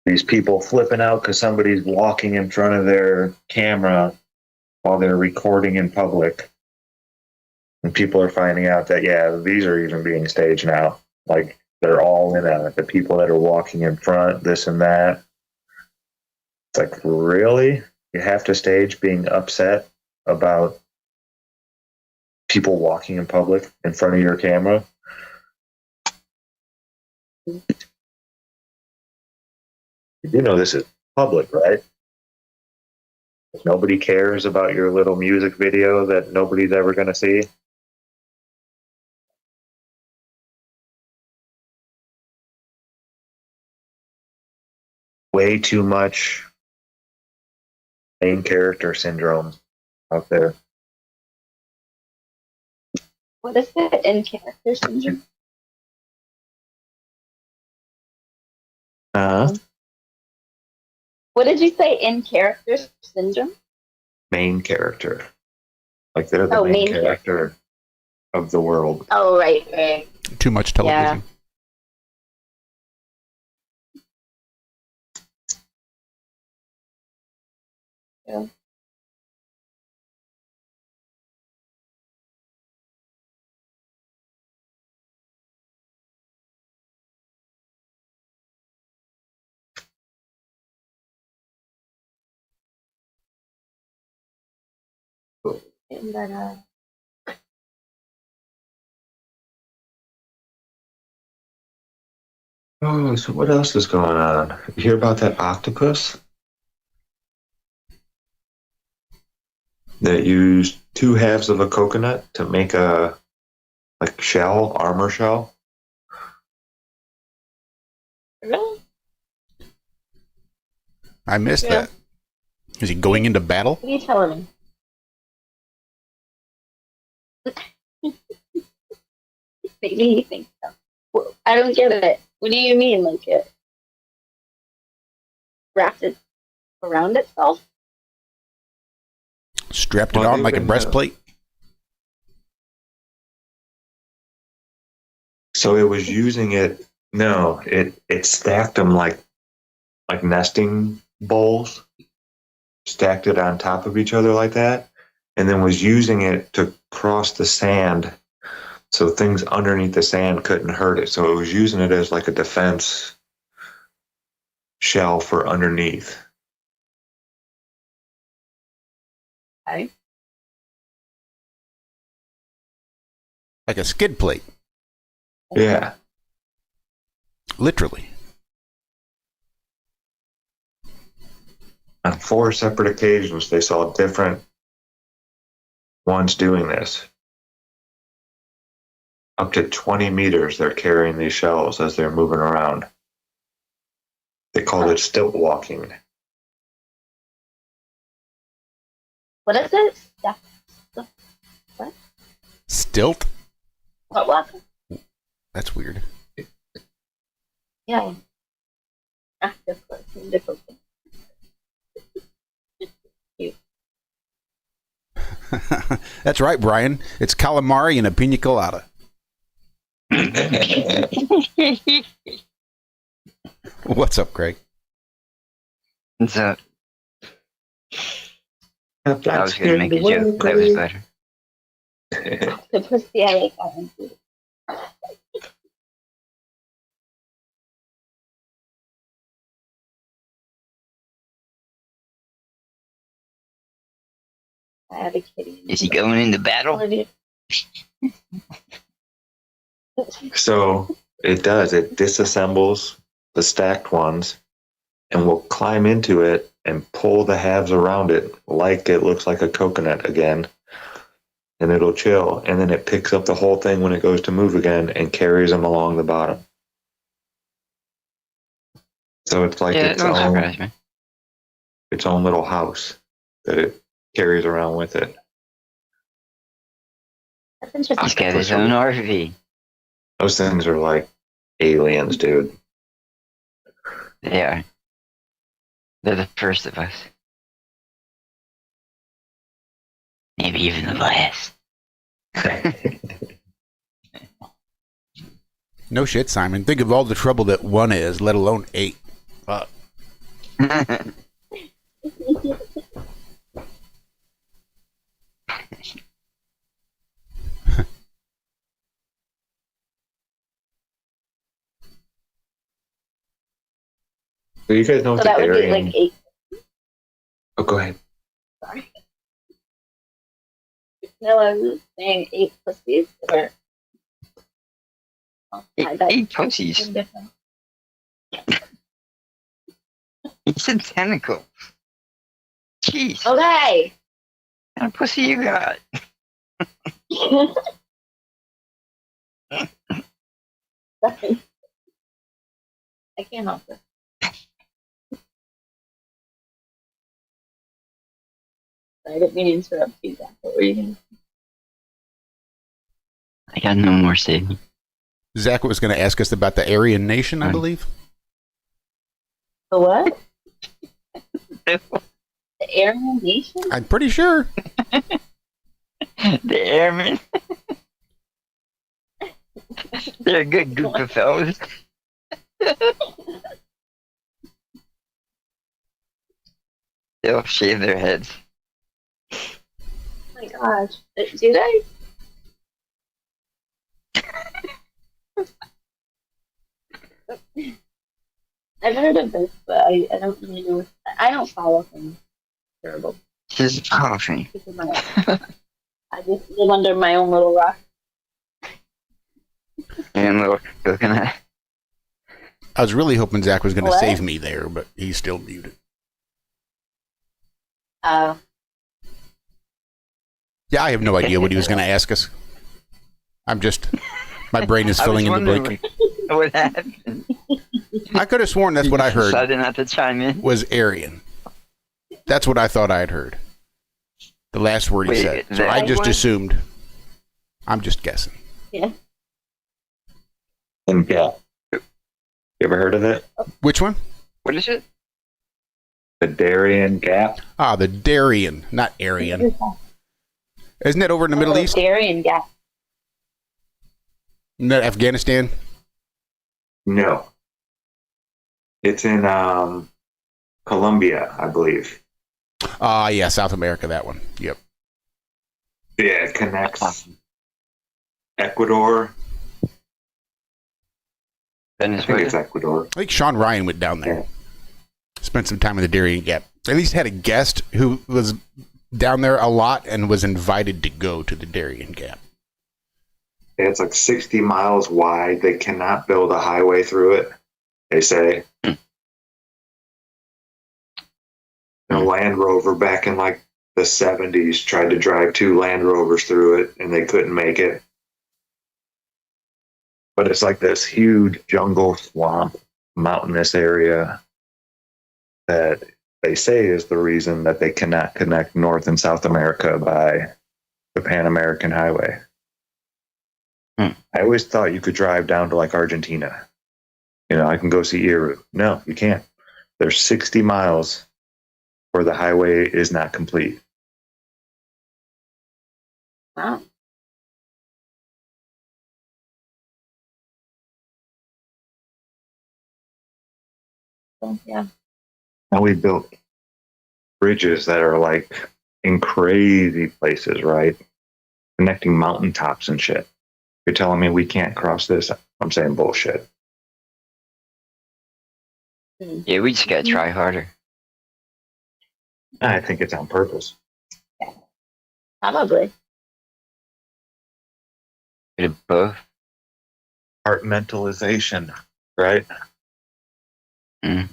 These people flipping out because somebody's walking in front of their camera while they're recording in public. And people are finding out that, yeah, these are even being staged now. Like, they're all in on it. The people that are walking in front, this and that. It's like, really? You have to stage being upset about people walking in public in front of your camera? You know this is public, right? Nobody cares about your little music video that nobody's ever going to see. Way too much main character syndrome out there. What is it in character syndrome? What did you say in character syndrome? Main character. Like they're the main character of the world. Oh, right. Too much television. Yeah. And then, Oh, so what else is going on? You hear about that octopus? That used 2 halves of a coconut to make a shell, armor shell. Really? I missed that. Is he going into battle? What are you telling me? Maybe he thinks so. Well, I don't get it. What do you mean, like it wrapped it around itself? Strapped it on like a breastplate? So it was using it. No, it stacked them like nesting bowls. Stacked it on top of each other like that, and then was using it to cross the sand, so things underneath the sand couldn't hurt it. So it was using it as like a defense shell for underneath. Okay. Like a skid plate. Yeah. Literally. On 4 separate occasions, they saw different ones doing this. Up to 20 meters, they're carrying these shells as they're moving around. They called it stilt walking. What is it? What? Stilt? What walking? That's weird. Yeah. Difficult. That's right, Brian. It's calamari and a pina colada. What's up, Craig? What's up? I was going to make a joke, but that was better. The pussy I like that one too. I have a kitty. Is he going into battle? So it does. It disassembles the stacked ones and will climb into it and pull the halves around it like it looks like a coconut again. And it'll chill. And then it picks up the whole thing when it goes to move again and carries them along the bottom. So it's like its own little house that it carries around with it. That's interesting. He's got his own RV. Those things are like aliens, dude. They are. They're the first of us. Maybe even the last. No shit, Simon. Think of all the trouble that one is, let alone 8. Fuck. So you guys know what So that the would be Aryan... like 8. Oh, go ahead. Sorry. No, I was saying 8 pussies or 8 pussies. He said tentacles. Jeez. Okay. What kind of pussy you got? Sorry. I can't help it. I didn't mean to interrupt you, Zack. What were you going to say? I got no more statement. Zach was going to ask us about the Aryan Nation, I believe. The what? The Aryan Nation? I'm pretty sure. The airmen. They're a good group of fellas. They'll shave their heads. Oh my gosh. Do they? I've heard of this, but I don't really know. I don't follow things. Terrible. Just coughing. I just live under my own little rock. And little coconut. I was really hoping Zach was going to What? save me there, but he's still muted. Oh. Yeah, I have no idea what he was going to ask us. I'm just... My brain is filling in the blank. What happened? I could have sworn that's what I heard. Decided not to chime in. Was Aryan. That's what I thought I had heard. The last word he said. So I just assumed. I'm just guessing. Yeah. And yeah. You ever heard of it? Which one? What is it? The Darien Gap. Ah, the Darien, not Aryan. Isn't that over in the Middle East? Darien Gap. Isn't that Afghanistan? No. It's in Colombia, I believe. Yeah, South America, that one. Yep. Yeah, it connects Ecuador. I think it's Ecuador. I think Sean Ryan went down there. Spent some time in the Darien Gap. At least had a guest who was down there a lot and was invited to go to the Darien Gap. Yeah, it's like 60 miles wide. They cannot build a highway through it, they say. A Land Rover back in like the 70s tried to drive 2 Land Rovers through it, and they couldn't make it. But it's like this huge jungle swamp, mountainous area that they say is the reason that they cannot connect North and South America by the Pan American Highway. I always thought you could drive down to like Argentina. You know, I can go see Iru. No, you can't. There's 60 miles where the highway is not complete. Wow. Yeah. Now we built bridges that are like in crazy places, right? Connecting mountaintops and shit. You're telling me we can't cross this? I'm saying bullshit. Yeah, we just gotta try harder. I think it's on purpose. Probably. Bit of both. Compartmentalization, right? Mm.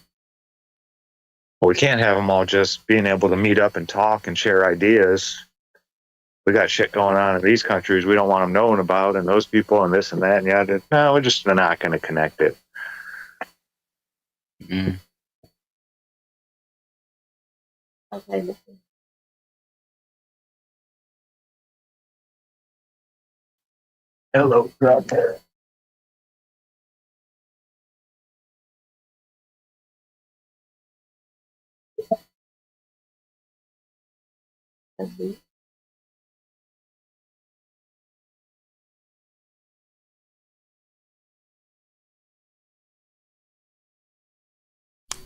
Well, we can't have them all just being able to meet up and talk and share ideas. We got shit going on in these countries we don't want them knowing about, and those people and this and that and yada. No, we're just not going to connect it. Mm. Okay. Hello, brother.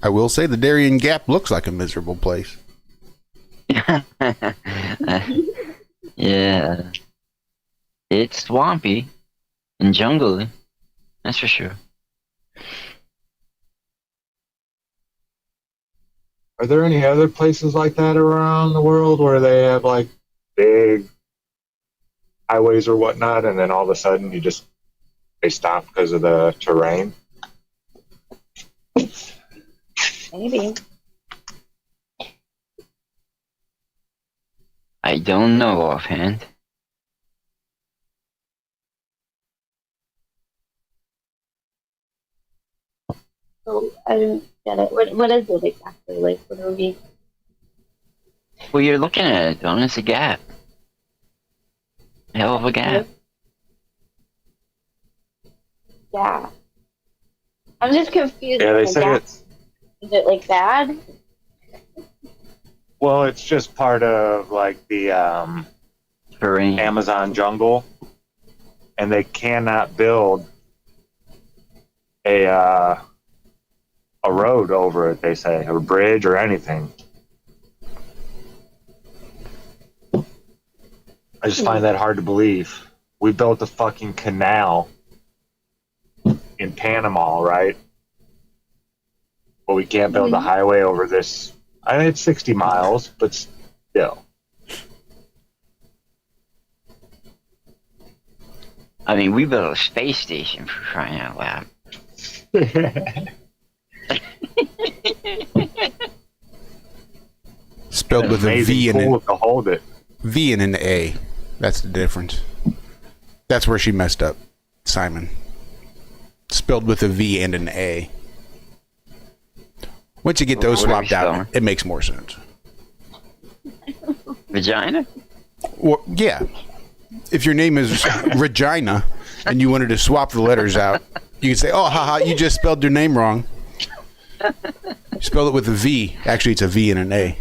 I will say the Darien Gap looks like a miserable place. Yeah. It's swampy and jungly. That's for sure. Are there any other places like that around the world where they have like big highways or whatnot, and then all of a sudden they stop because of the terrain? Maybe. I don't know offhand. So I don't get it. What is it exactly? Like, what are we? Well, you're looking at it, don't it's a gap. Hell of a gap. Yeah. I'm just confused. Yeah, they with say that. it's. Is it like bad? Well, it's just part of like the Amazon jungle, and they cannot build a road over it. They say, or a bridge or anything. I just find that hard to believe. We built a fucking canal in Panama, right? But we can't build a highway over this. I mean, it's 60 miles, but still. I mean, we built a space station for crying out loud. Spelled with a V and an to hold it. V and an A. That's the difference. That's where she messed up, Simon. Spelled with a V and an A. Once you get those swapped out, it makes more sense. Vagina? Well, yeah. If your name is Regina and you wanted to swap the letters out, you could say, oh, haha, you just spelled your name wrong. Spell it with a V. Actually, it's a V and an A.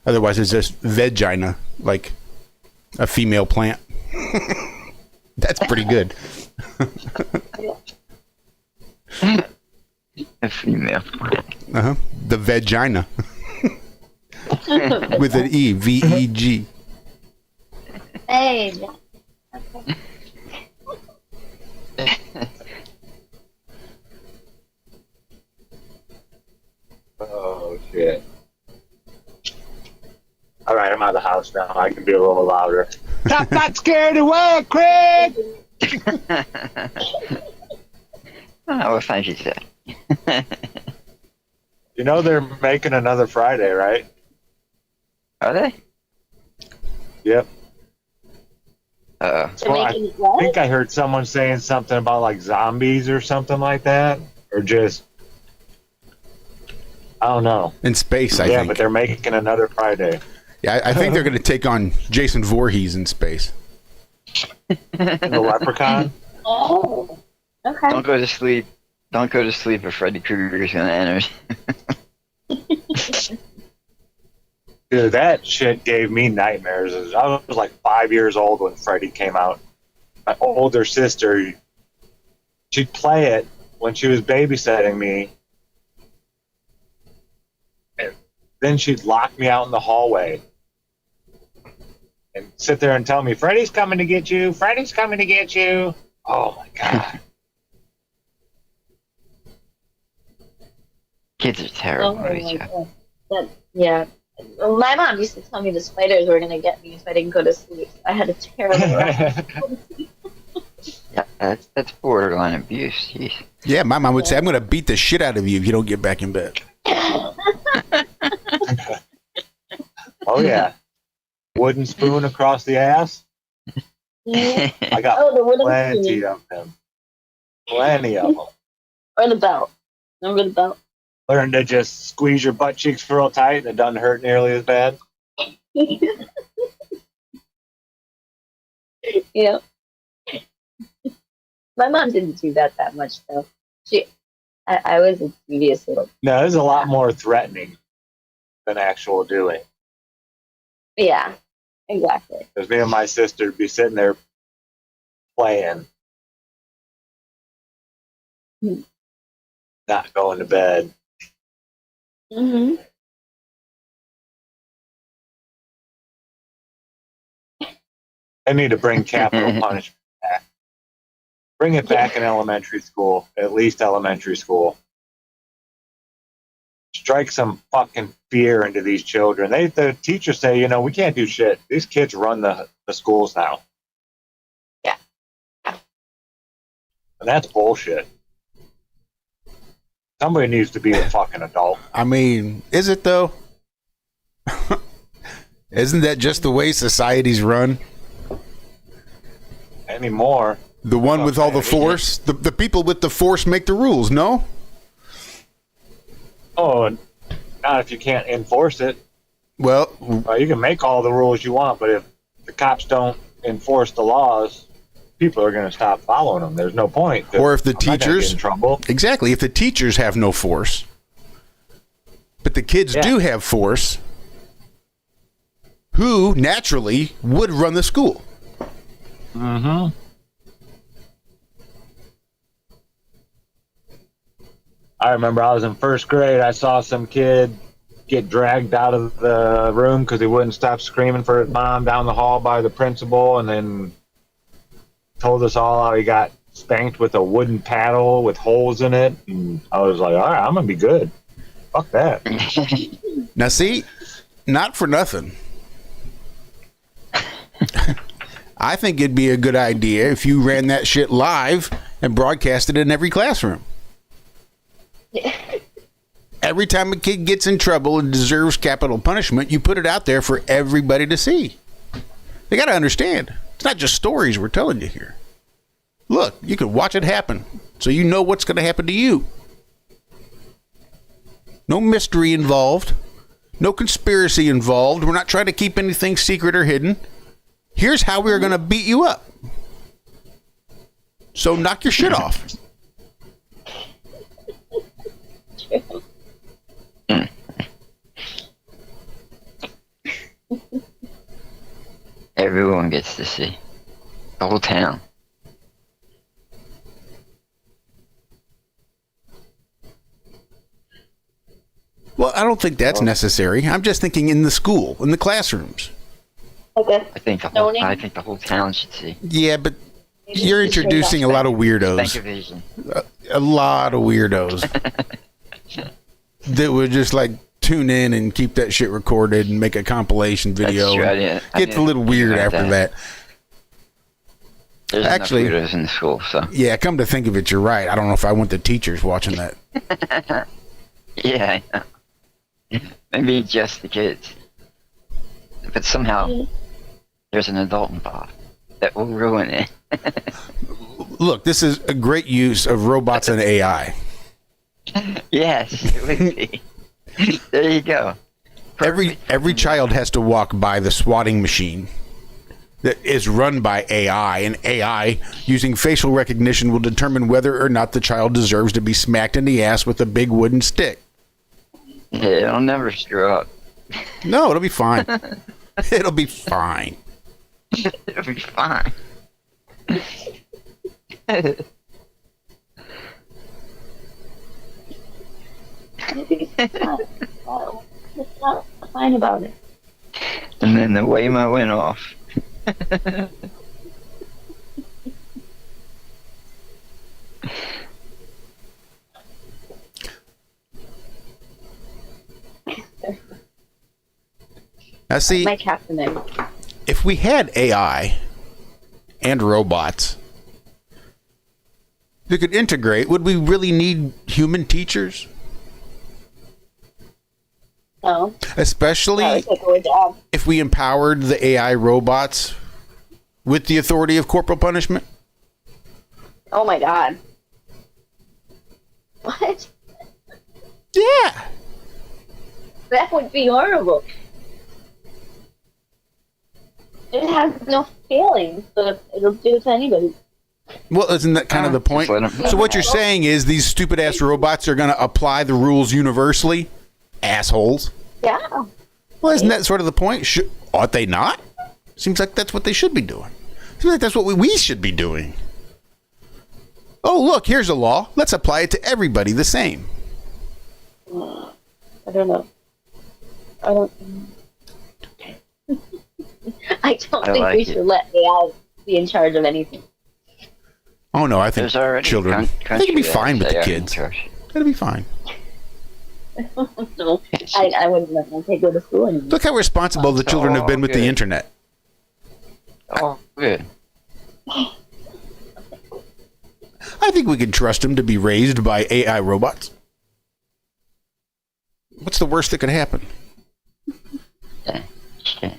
Otherwise, it's just vagina, like a female plant. That's pretty good. A female. The vagina. With an E. V-E-G. Hey. Oh, shit. All right, I'm out of the house now. I can be a little louder. Stop not scared away, Craig! What thank you, sir. You know they're making another Friday, right? Are they? Yep. Uh-oh. Well, I think I heard someone saying something about like zombies or something like that. Or just... I don't know. In space, I think. Yeah, but they're making another Friday. Yeah, I think they're going to take on Jason Voorhees in space. The Leprechaun? Oh, okay. Don't go to sleep. Don't go to sleep if Freddy Krueger's going to enter. Dude, that shit gave me nightmares. I was like 5 years old when Freddy came out. My older sister, she'd play it when she was babysitting me. And then she'd lock me out in the hallway and sit there and tell me, Freddy's coming to get you. Freddy's coming to get you. Oh, my God. Kids are terrible. Oh, yeah. My mom used to tell me the spiders were going to get me if I didn't go to sleep. I had a terrible Yeah, that's borderline abuse. Jeez. Yeah, my mom would say, I'm going to beat the shit out of you if you don't get back in bed. Oh, yeah. Wooden spoon across the ass? I got plenty of them. Plenty of them. Or the belt. Remember the belt? Learn to just squeeze your butt cheeks real tight and it doesn't hurt nearly as bad. Yeah. My mom didn't do that much, though. I was a devious little... No, this is a lot more threatening than actual doing. Yeah, exactly. Because me and my sister would be sitting there playing. Not going to bed. Mm-hmm. I need to bring capital punishment back. Bring it back in elementary school, at least elementary school. Strike some fucking fear into these children. The teachers say, you know, we can't do shit. These kids run the schools now. Yeah. And that's bullshit. Somebody needs to be a fucking adult. I mean, is it though? Isn't that just the way societies run? Anymore. The one with all the force? The people with the force make the rules, no? Oh, not if you can't enforce it. Well, you can make all the rules you want, but if the cops don't enforce the laws, people are going to stop following them. There's no point. Or if the I'm not gonna teachers... get in trouble. Exactly. If the teachers have no force, but the kids do have force, who naturally would run the school? Mm-hmm. I remember I was in first grade. I saw some kid get dragged out of the room because he wouldn't stop screaming for his mom down the hall by the principal, and then told us all how he got spanked with a wooden paddle with holes in it. And I was like, all right, I'm going to be good. Fuck that. Now, see, not for nothing. I think it'd be a good idea if you ran that shit live and broadcasted it in every classroom. Every time a kid gets in trouble and deserves capital punishment, you put it out there for everybody to see. They got to understand. It's not just stories we're telling you here. Look, you can watch it happen, so you know what's going to happen to you. No mystery involved. No conspiracy involved. We're not trying to keep anything secret or hidden. Here's how we're going to beat you up. So knock your shit off. everyone gets to see. The whole town. Well, I don't think that's necessary. I'm just thinking in the school, in the classrooms. Okay. I think the whole town should see. Yeah, but you're introducing a lot of weirdos. Vision. A lot of weirdos that would just like tune in and keep that shit recorded and make a compilation video. That's true. Gets a little weird after that. There's Actually, enough weirdos in the school, so. Yeah, come to think of it, you're right. I don't know if I want the teachers watching that. Yeah, I know. Maybe just the kids. But somehow there's an adult involved that will ruin it. Look, this is a great use of robots and AI. Yes, it would be. There you go. Every child has to walk by the swatting machine that is run by AI, and AI, using facial recognition, will determine whether or not the child deserves to be smacked in the ass with a big wooden stick. Yeah, it'll never screw up. No, it'll be fine. It'll be fine. It'll be fine. It's not fine about it. And then the Waymo went off. Now see, my captain there. If we had AI and robots that could integrate, would we really need human teachers? No. Especially if we empowered the AI robots with the authority of corporal punishment? Oh my god. What? Yeah. That would be horrible. It has no feelings, so it'll do it to anybody. Well, isn't that kind of the point? So what you're saying is these stupid ass robots are going to apply the rules universally? Assholes. Yeah. Well, isn't that sort of the point? Ought they not? Seems like that's what they should be doing. Seems like that's what we should be doing. Oh, look, here's a law. Let's apply it to everybody the same. I don't know. I don't think we should let AI be in charge of anything. Oh, no, I think children, they can be fine with the kids. It'll be fine. No, I wouldn't let them go to school anymore. Look how responsible the children have been with the internet. Oh, good. I think we can trust them to be raised by AI robots. What's the worst that could happen? Yeah, shit.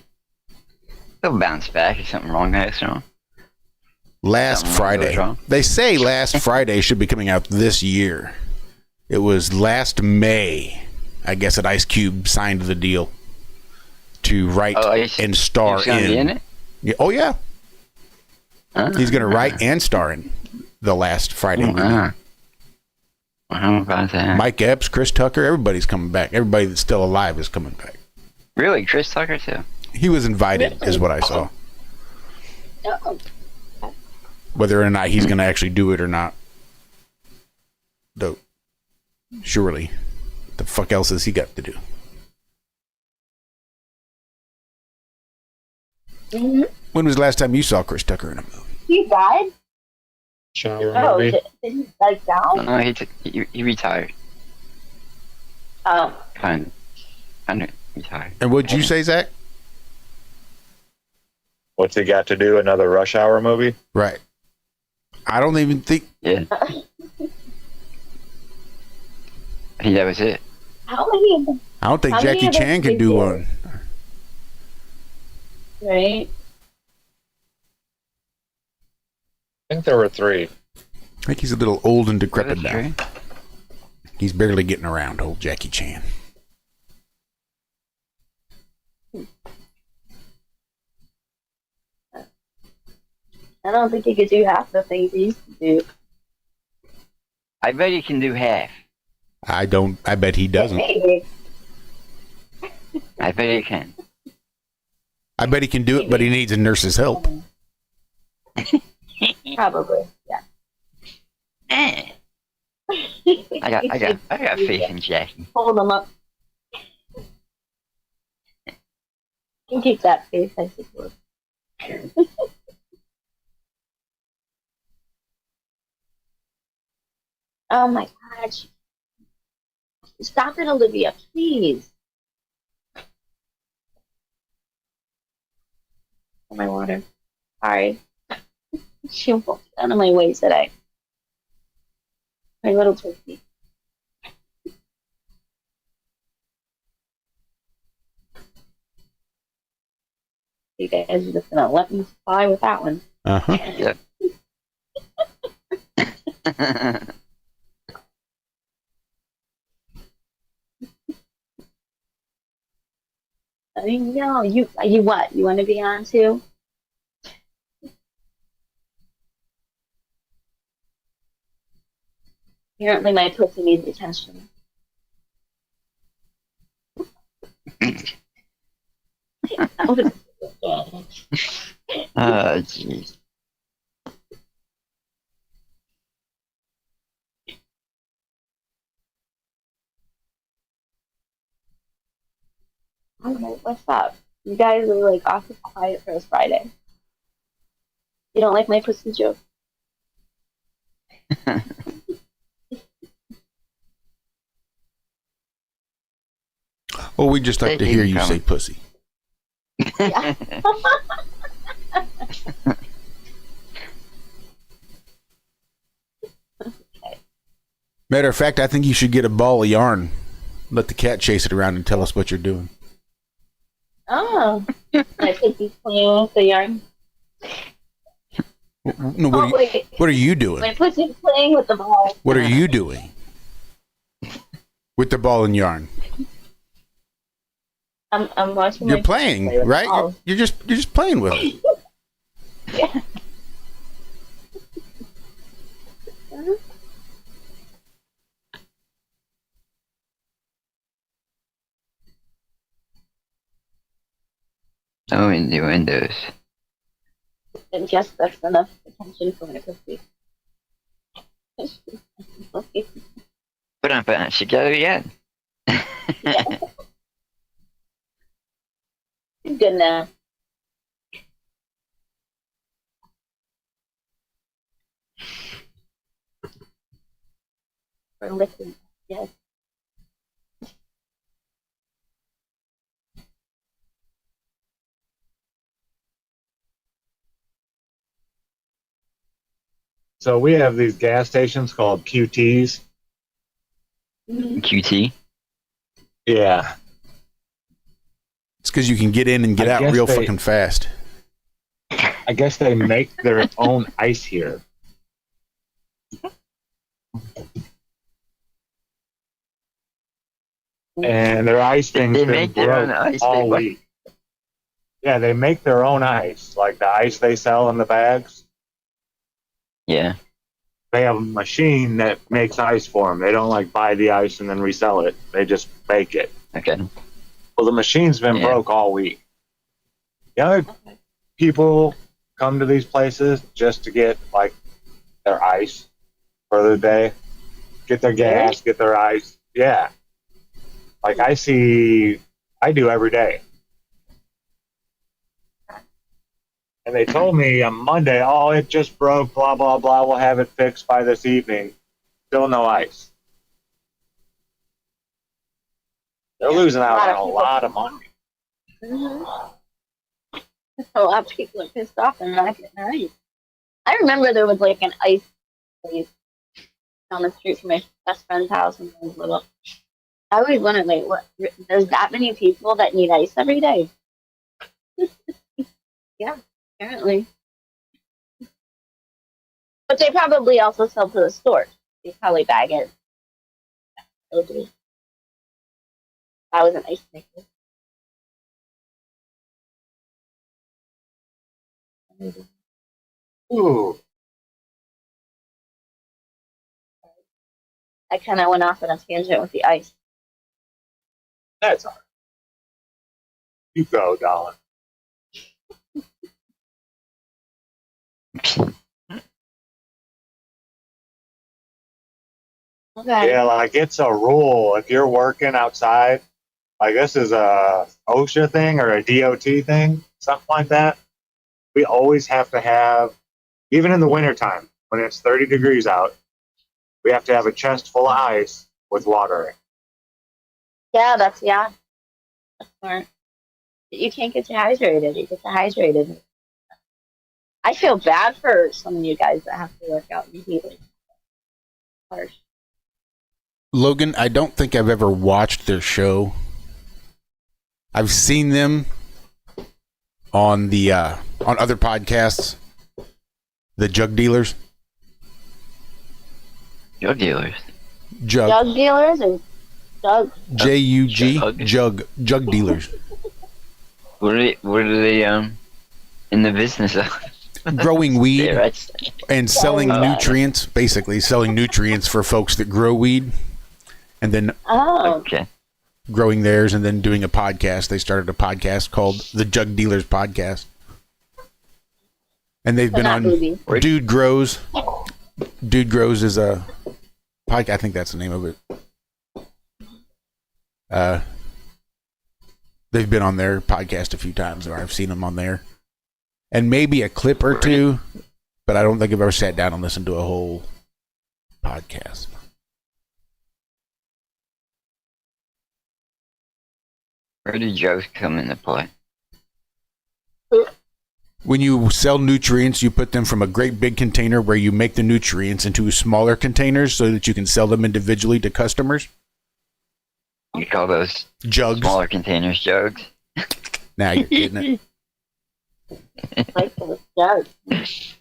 They'll bounce back if something wrong goes wrong. Last Friday. They say last Friday should be coming out this year. It was last May, I guess, that Ice Cube signed the deal to write and star in it. Yeah, oh, yeah. He's going to write and star in the last Friday movie. How about that? Mike Epps, Chris Tucker, everybody's coming back. Everybody that's still alive is coming back. Really? Chris Tucker, too? He was invited, is what I saw. Whether or not he's going to actually do it or not. Though, surely, what the fuck else has he got to do? Mm-hmm. When was the last time you saw Chris Tucker in a movie? He died? Oh, did he like die? No, he retired. Oh. Kind of retired. And what'd you say, Zach? What's he got to do? Another Rush Hour movie? Right. I don't even think. Yeah. I think that was it. How many of them? I don't think Jackie Chan could do one. Right. I think there were 3. I think he's a little old and decrepit now. He's barely getting around, old Jackie Chan. I don't think he could do half the things he used to do. I bet he can do half. I bet he doesn't. Maybe. I bet he can. I bet he can do it, but he needs a nurse's help. Probably, yeah. I got faith in Jackie. Hold them up. You can keep that face, I suppose. Oh my gosh. Stop it, Olivia, please. Oh, my water. Sorry. She won't get out of my way today. My little turkey. You guys are just gonna let me fly with that one. Uh-huh. Yep. I mean, no, you what? You want to be on too? Apparently, my pussy needs attention. Oh, jeez. Okay, what's up? You guys are like awfully quiet for this Friday. You don't like my pussy joke? Well, we just like to hear you say pussy. Yeah. Matter of fact, I think you should get a ball of yarn. Let the cat chase it around and tell us what you're doing. Oh, I think he's playing with the yarn. No, what are you doing? My pussy's playing with the ball. What are you doing with the ball and yarn? I'm watching. You're playing, right? You're just playing with it. Yeah. Oh, in the windows. And just that's enough attention for my pussy. Put on pants together again. Yeah. Good now. For licking, yes. So we have these gas stations called QTs. QT? Yeah. It's because you can get in and get out real fucking fast. I guess they make their own ice here. And their ice thing's been broke all week. Yeah, they make their own ice, like the ice they sell in the bags. Yeah. They have a machine that makes ice for them. They don't like buy the ice and then resell it. They just make it. Okay. Well, the machine's been broke all week. The other people come to these places just to get like their ice for the day, get their gas, get their ice. Yeah. Like I do every day. And they told me on Monday, oh, it just broke, blah, blah, blah. We'll have it fixed by this evening. Still no ice. They're losing out on a lot of money. Mm-hmm. A lot of people are pissed off and not getting their ice. I remember there was like an ice place down the street from my best friend's house when I was little. I always wondered, like, what? There's that many people that need ice every day? Yeah, apparently. But they probably also sell to the store. They probably bag it. That was an ice maker. Ooh. I kind of went off on a tangent with the ice. That's all right. You go, darling. Okay. Yeah, like it's a rule. If you're working outside, like this is a OSHA thing or a DOT thing, something like that. We always have to have, even in the wintertime, when it's 30 degrees out, we have to have a chest full of ice with water in. Yeah, that's smart. You can't get dehydrated. You get dehydrated. I feel bad for some of you guys that have to work out in the heat. Like, harsh. Logan, I don't think I've ever watched their show. I've seen them on the on other podcasts. The Jug Dealers. Jug dealers. Jug dealers or jug? Jug. Jug Dealers. What are they in the business of? Growing weed and selling nutrients, basically selling nutrients for folks that grow weed, and then growing theirs, and then doing a podcast. They started a podcast called the Jug Dealers Podcast, and they've been on Dude Grows. Dude Grows is a podcast. I think that's the name of it. They've been on their podcast a few times, or I've seen them on there. And maybe a clip or two, but I don't think I've ever sat down and listened to a whole podcast. Where do jugs come into play? When you sell nutrients, you put them from a great big container where you make the nutrients into smaller containers so that you can sell them individually to customers. You call those jugs? Smaller containers jugs? Now you're getting it. Like those jugs.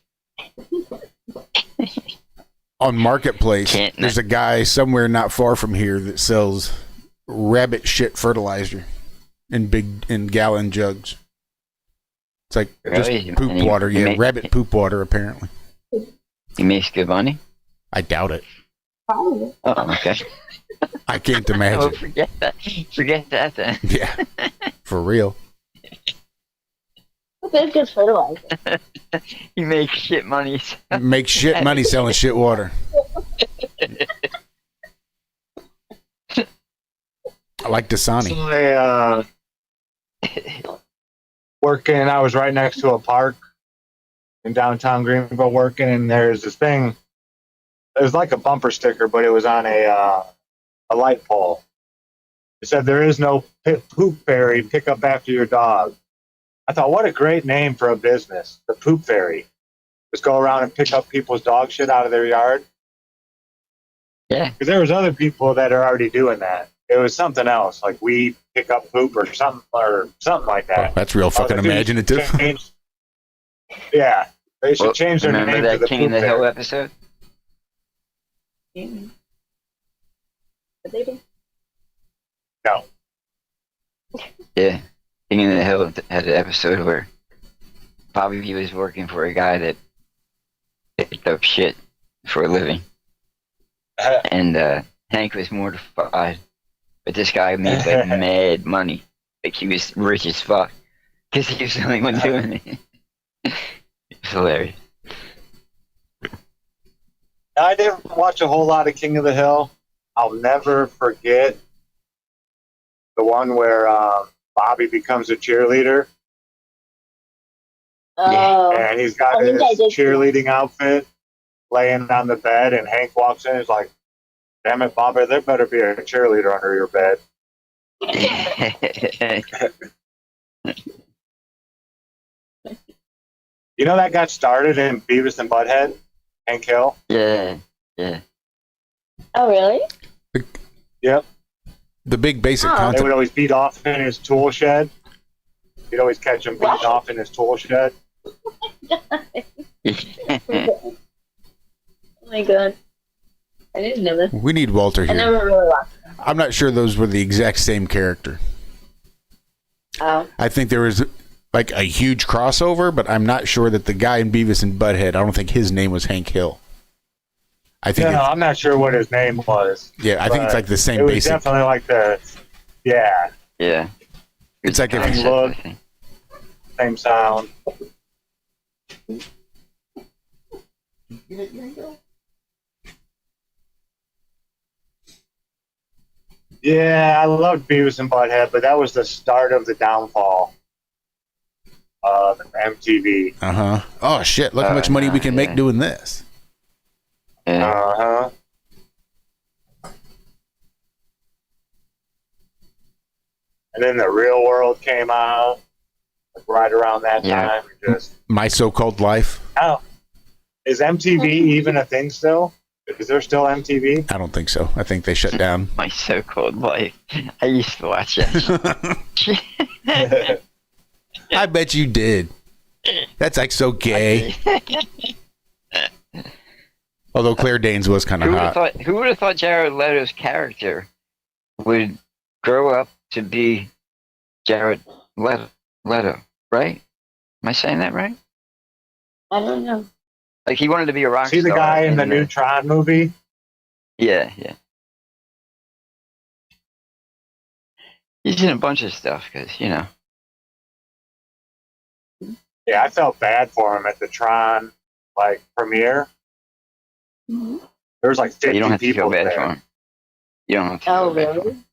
On Marketplace, there's a guy somewhere not far from here that sells rabbit shit fertilizer in gallon jugs. It's like just poop water. Rabbit poop water, apparently. He makes good money? I doubt it. Probably. Oh, okay. I can't imagine. Oh, forget that. Forget that then. Yeah, for real. It's good fertilizer. You make shit money. Make shit money selling shit water. I like Dasani. So I was right next to a park in downtown Greenville working, and there's this thing. It was like a bumper sticker, but it was on a light pole. It said, "There is no poop fairy. Pick up after your dog." I thought, what a great name for a business, the Poop Fairy. Just go around and pick up people's dog shit out of their yard. Yeah. Because there was other people that are already doing that. It was something else, like we pick up poop or something like that. Oh, that's real fucking imaginative. Yeah, they should change their name remember to that the King Poop of the Fairy. Hill episode? What they do? No. Yeah. King of the Hill had an episode where Bobby was working for a guy that picked up shit for a living. And Hank was mortified. But this guy made like mad money. Like he was rich as fuck. Because he was the only one doing it. It's hilarious. I didn't watch a whole lot of King of the Hill. I'll never forget the one where Bobby becomes a cheerleader. Oh. And he's got his cheerleading outfit laying on the bed, and Hank walks in and is like, "Damn it, Bobby, there better be a cheerleader under your bed." You know that got started in Beavis and Butthead? Hank Hill? Yeah. Oh, really? Yep. The big basic They concept. would always beat off in his tool shed. You'd always catch him beating off in his tool shed. Oh my god. I didn't know this. We need Walter I here. never really watched them. I'm not sure those were the exact same character. Oh. I think there was like a huge crossover, but I'm not sure that the guy in Beavis and Butthead, I don't think his name was Hank Hill. I think No, I'm not sure what his name was. Yeah, I think it's like the same It was basic. definitely like the, yeah. Yeah. It's like if Same you look, same sound. Get it, Yanko? Yeah, I loved Beavis and Butthead, but that was the start of the downfall of MTV. Uh-huh. Oh, shit. Look how much money we can make doing this. Uh-huh. And then The Real World came out right around that time. Just My So-Called Life. oh, is MTV even a thing still? Is there still MTV? I don't think so. I think they shut down. My So-Called Life. I used to watch it. I bet you did. That's like so gay. Although Claire Danes was kind of hot. Who would have thought Jared Leto's character would grow up to be Jared Leto, right? Am I saying that right? I don't know. Like he wanted to be a rock See star. the guy in the new Tron movie? Yeah. He's in a bunch of stuff because, you know. Yeah, I felt bad for him at the Tron premiere. Mm-hmm. There was like 50 you don't have to people feel bad there. for him. You don't have to feel bad for him.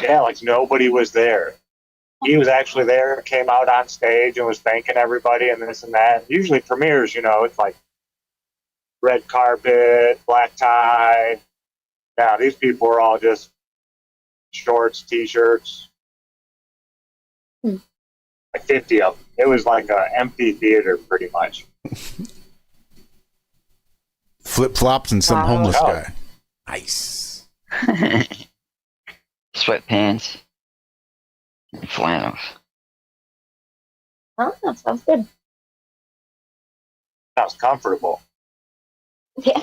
Yeah, like nobody was there. He was actually there, came out on stage and was thanking everybody and this and that. Usually premieres, it's like red carpet, black tie. Now these people are all just shorts, t-shirts. Like 50 of them. It was like an empty theater pretty much. Flip-flops and some homeless Oh. guy. Nice. Sweatpants. And flannels. Oh, that sounds good. Sounds comfortable. Yeah.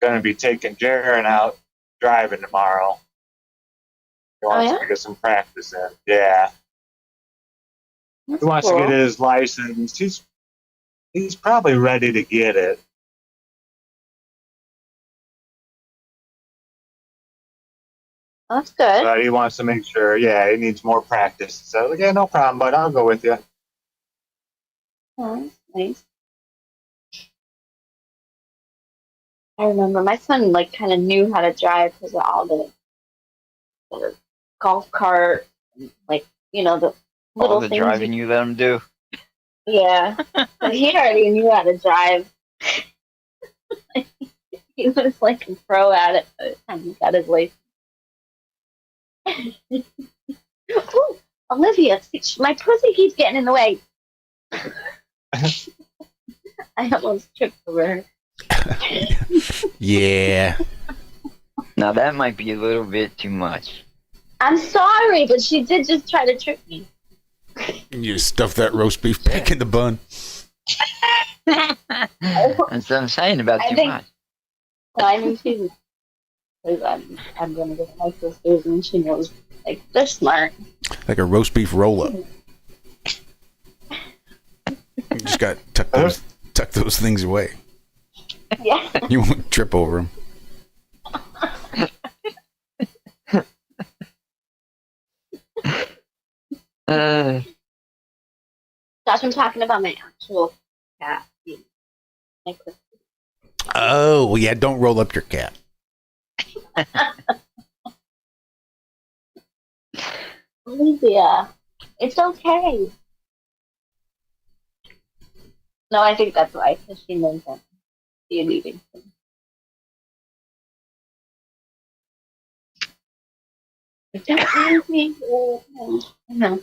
Gonna be taking Jaren out driving tomorrow. He wants to get some practice in. Yeah. That's He wants cool. to get his license. He's probably ready to get it. That's good. But he wants to make sure, he needs more practice. So, yeah, no problem, but I'll go with you. Oh, that's nice. I remember my son kind of knew how to drive because of all the golf cart, the little All the things. driving you let him do. Yeah, but he already knew how to drive. He was like a pro at it by the time he got his license. Ooh, Olivia, my pussy keeps getting in the way. I almost tripped over her. Yeah. Now that might be a little bit too much. I'm sorry, but she did just try to trick me. You stuff that roast beef back in the bun. That's what I'm saying about I too think- much. Well, I knew she was. Because I'm going to get my sisters, and she knows, they're smart. Like a roast beef roll-up. You just got to tuck those things away. Yeah. You won't trip over them. Josh, I'm talking about my actual cat. Oh, well, yeah, don't roll up your cat. Olivia, it's okay. No, I think that's why, because she knows that you're leaving. Don't leave me. No.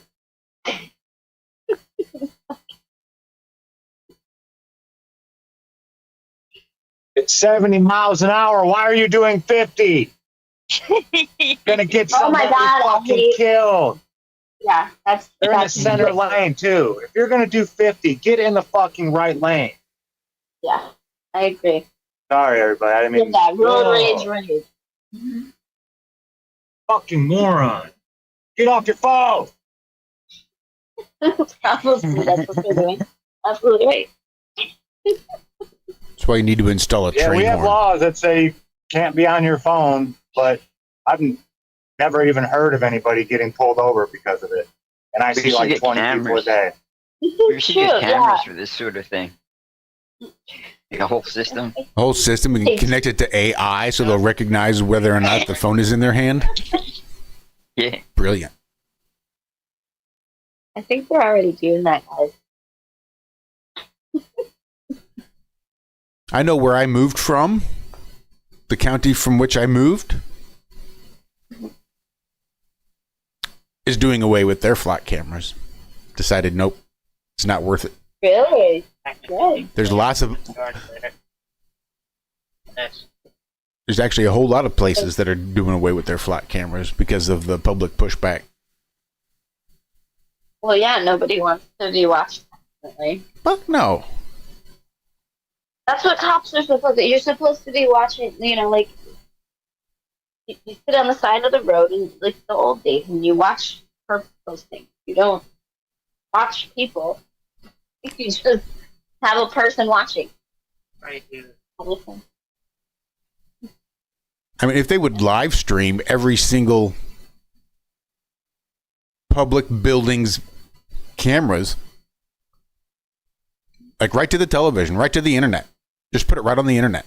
It's 70 miles an hour. Why are you doing 50? You're gonna get Oh my somebody God, I fucking hate- killed. Yeah, They're in the center lane too. If you're gonna do 50, get in the fucking right lane. Yeah, I agree. Sorry, everybody. I didn't mean. With that road Whoa, rage. fucking moron! Get off your phone. Probably that's what they're doing. Absolutely right. That's why you need to install a Yeah, train we have horn. laws that say you can't be on your phone, but never even heard of anybody getting pulled over because of it. And I We see should like get 20 people a cameras. day. We should get cameras for this sort of thing. Like a whole system. A whole system, we can connect it to AI so they'll recognize whether or not the phone is in their hand. Yeah. Brilliant. I think they're already doing that, guys. I know where I moved from, the county from which I moved, is doing away with their flat cameras. Decided, nope, it's not worth it. Really? Okay. There's lots of... There's actually a whole lot of places that are doing away with their flat cameras because of the public pushback. Well, yeah, nobody wants to be watched constantly. Fuck no. That's what cops are supposed to. You're supposed to be watching, like, you sit on the side of the road and, like, the old days, and you watch for those things. You don't watch people. You just have a person watching. Right here. I mean, if they would live stream every single public building's cameras, like right to the television, right to the internet, just put it right on the internet.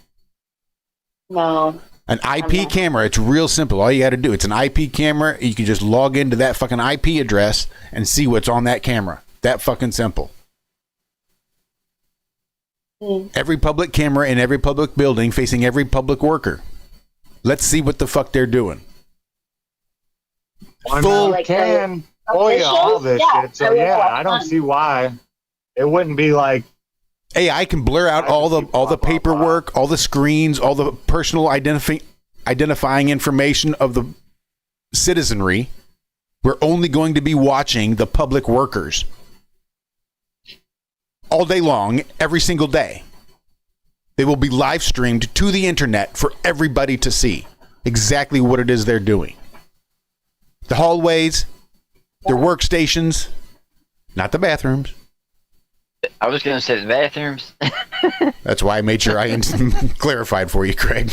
No. An IP camera, it's real simple. All you got to do, it's an IP camera. You can just log into that fucking IP address and see what's on that camera. That fucking simple. Every public camera in every public building facing every public worker. Let's see what the fuck they're doing. Full can FOIA all this shit. So yeah, I don't see why it wouldn't be like AI can blur out all the paperwork, all the screens, all the personal identifying information of the citizenry. We're only going to be watching the public workers all day long, every single day. They will be live streamed to the internet for everybody to see exactly what it is they're doing. The hallways, their workstations, not the bathrooms. I was going to say the bathrooms. That's why I made sure I clarified for you, Craig.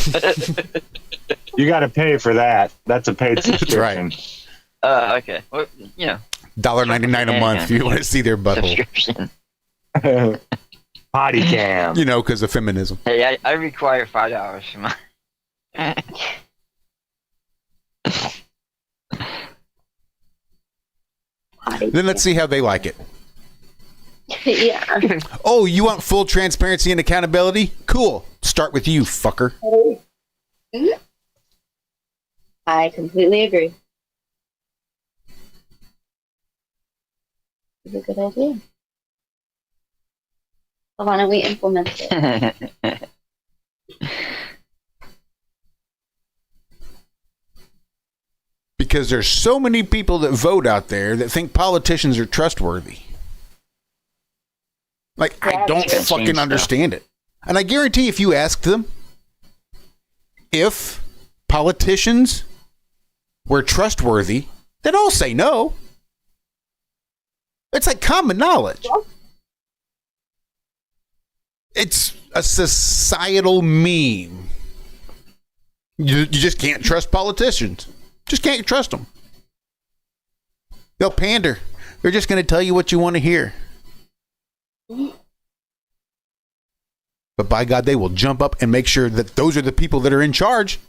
You got to pay for that. That's a paid subscription. Right. Okay. Well, $1.99 a month if you want to see their butthole. Subscription. Potty cam. Because of feminism. Hey, I require $5 for my. Then let's see how they like it. Yeah. Oh, you want full transparency and accountability? Cool. Start with you, fucker. I completely agree. It's a good idea. So why don't we implement it? Because there's so many people that vote out there that think politicians are trustworthy. Like, yeah, I don't fucking understand it. And I guarantee if you asked them if politicians were trustworthy, they'd all say no. It's like common knowledge. It's a societal meme. You just can't trust politicians. Just can't trust them. They'll pander. They're just going to tell you what you want to hear. But by God, they will jump up and make sure that those are the people that are in charge.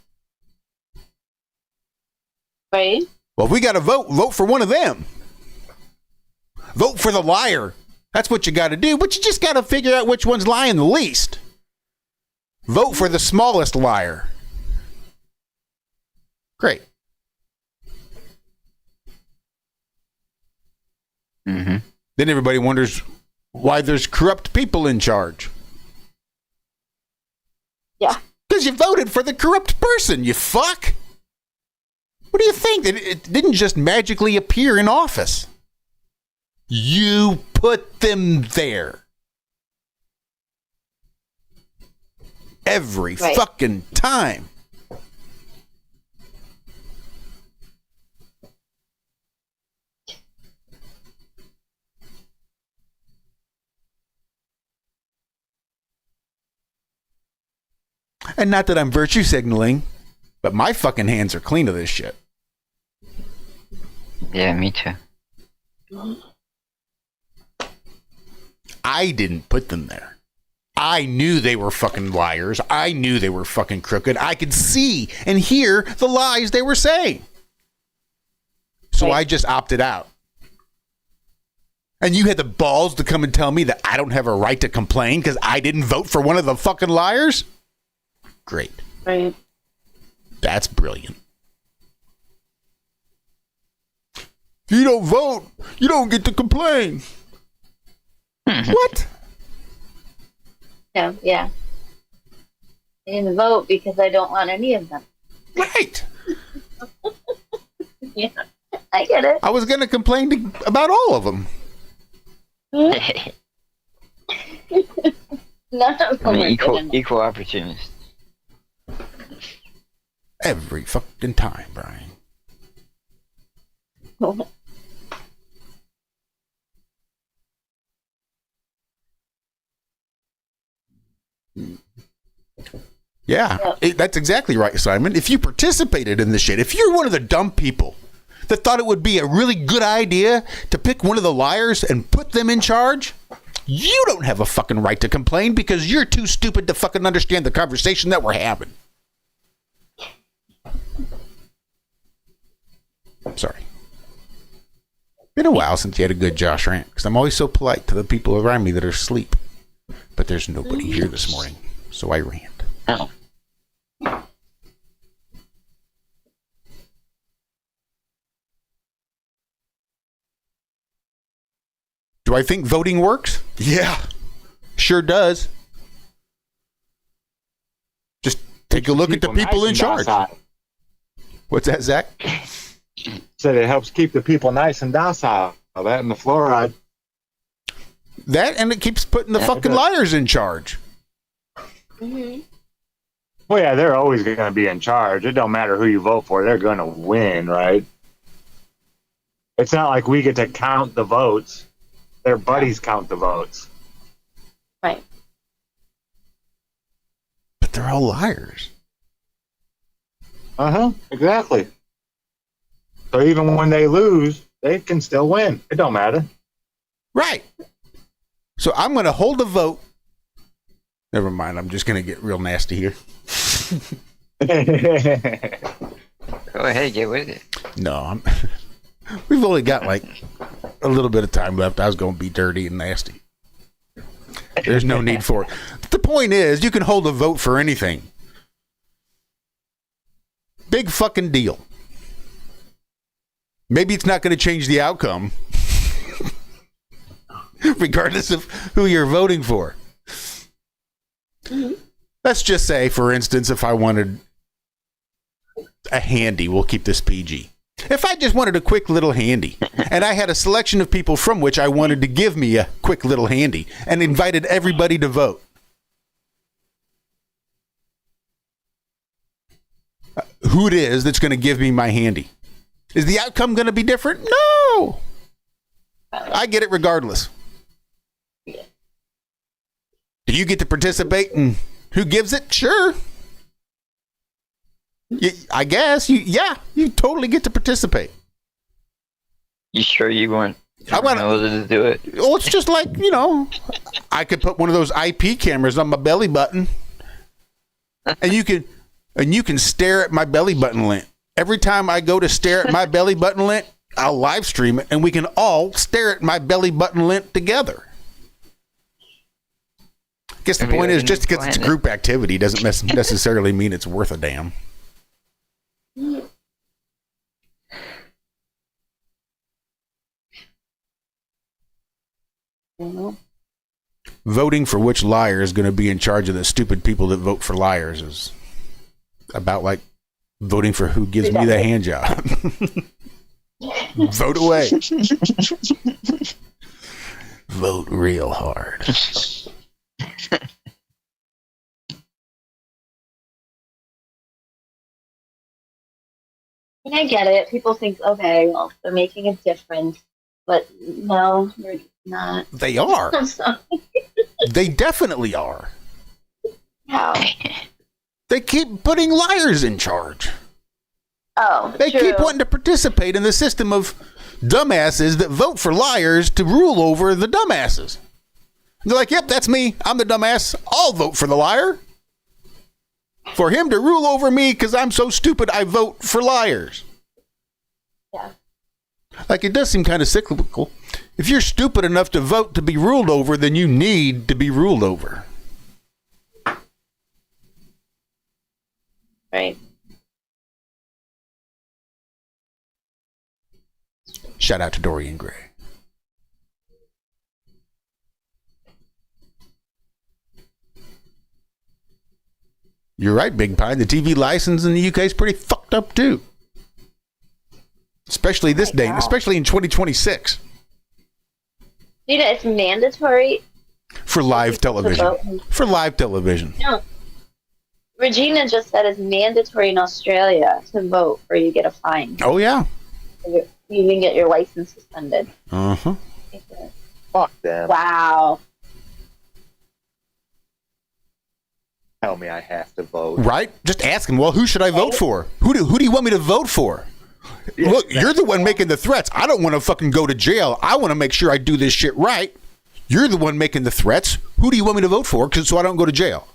Right. Well, if we got to vote for one of them. Vote for the liar. That's what you got to do. But you just got to figure out which one's lying the least. Vote for the smallest liar. Great. Mm-hmm. Then everybody wonders why there's corrupt people in charge. Yeah. Because you voted for the corrupt person, you fuck. What do you think? It didn't just magically appear in office. You put them there. Every fucking time. And not that I'm virtue signaling, but my fucking hands are clean of this shit. Yeah, me too. I didn't put them there. I knew they were fucking liars. I knew they were fucking crooked. I could see and hear the lies they were saying. So I just opted out. And you had the balls to come and tell me that I don't have a right to complain because I didn't vote for one of the fucking liars? Great. Right. That's brilliant. If you don't vote, you don't get to complain. What? Yeah. I didn't vote because I don't want any of them. Right. Yeah, I get it. I was going to complain about all of them. None of them are good enough. Equal opportunist. Every fucking time, Brian. Yeah, that's exactly right, Simon. If you participated in this shit, if you're one of the dumb people that thought it would be a really good idea to pick one of the liars and put them in charge, you don't have a fucking right to complain because you're too stupid to fucking understand the conversation that we're having. Sorry. Been a while since you had a good Josh rant because I'm always so polite to the people around me that are asleep. But there's nobody here this morning, so I rant. Oh. Do I think voting works? Yeah, sure does. Just take a look at the people in charge. What's that, Zach? Said it helps keep the people nice and docile. That and the fluoride. That and it keeps putting the fucking liars in charge. Mm-hmm. Well, yeah, they're always going to be in charge. It don't matter who you vote for. They're going to win, right? It's not like we get to count the votes. Their buddies count the votes. Right. But they're all liars. Uh-huh, exactly. So even when they lose, they can still win. It don't matter. Right. So I'm going to hold a vote. Never mind. I'm just going to get real nasty here. Go ahead, get with it. No, we've only got like a little bit of time left. I was going to be dirty and nasty. There's no need for it. The point is, you can hold a vote for anything. Big fucking deal. Maybe it's not going to change the outcome, regardless of who you're voting for. Mm-hmm. Let's just say, for instance, if I wanted a handy, we'll keep this PG. If I just wanted a quick little handy, and I had a selection of people from which I wanted to give me a quick little handy, and invited everybody to vote, who it is that's going to give me my handy? Is the outcome going to be different? No. I get it regardless. Do you get to participate in who gives it? Sure. I guess. You totally get to participate. You sure you want to do it? Well, it's just like, I could put one of those IP cameras on my belly button, and you can stare at my belly button lint. Every time I go to stare at my belly button lint, I'll live stream it, and we can all stare at my belly button lint together. I guess the point is, just because it's a group activity doesn't necessarily mean it's worth a damn. Voting for which liar is going to be in charge of the stupid people that vote for liars is about like voting for who gives me the hand job. Vote away. Vote real hard. And I get it. People think, okay, well, they're making a difference. But no, they're not. They are. They definitely are. How? They keep putting liars in charge. Oh, They true. keep wanting to participate in the system of dumbasses that vote for liars to rule over the dumbasses. They're like, yep, that's me. I'm the dumbass. I'll vote for the liar. For him to rule over me because I'm so stupid, I vote for liars. Yeah. Like, it does seem kind of cyclical. If you're stupid enough to vote to be ruled over, then you need to be ruled over. Right. Shout out to Dorian Gray. You're right, Big Pine. The TV license in the UK is pretty fucked up, too. Especially this day, especially in 2026. You know, it's mandatory. For live television. For live television. No. Regina just said it's mandatory in Australia to vote or you get a fine. Oh, yeah. You even get your license suspended. Uh-huh. Fuck them. Wow. Tell me I have to vote. Right? Just ask him, well, who should I vote for? Who do you want me to vote for? Yeah, look, you're the one making the threats. I don't want to fucking go to jail. I want to make sure I do this shit right. You're the one making the threats. Who do you want me to vote for so I don't go to jail?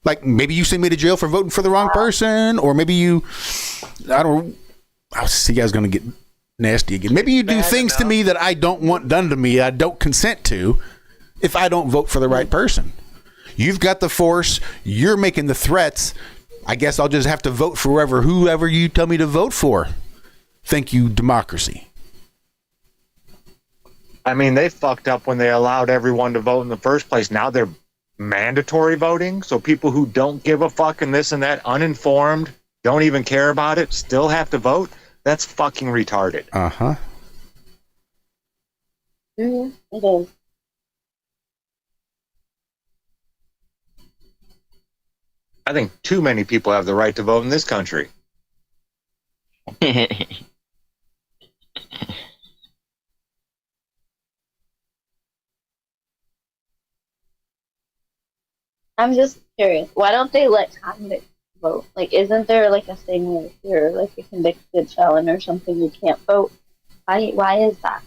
Like, maybe you send me to jail for voting for the wrong person, or maybe you, I see you guys going to get nasty again. Maybe you do things to me that I don't want done to me, I don't consent to, if I don't vote for the right person. You've got the force. You're making the threats. I guess I'll just have to vote for whoever you tell me to vote for. Thank you, democracy. I mean, they fucked up when they allowed everyone to vote in the first place. Now they're mandatory voting, so people who don't give a fuck and this and that, uninformed, don't even care about it, still have to vote? That's fucking retarded. Uh-huh. Mm-hmm. It is. I think too many people have the right to vote in this country. I'm just curious. Why don't they let convicts vote? Like, isn't there like a thing where if you're like a convicted felon or something, you can't vote? Why is that?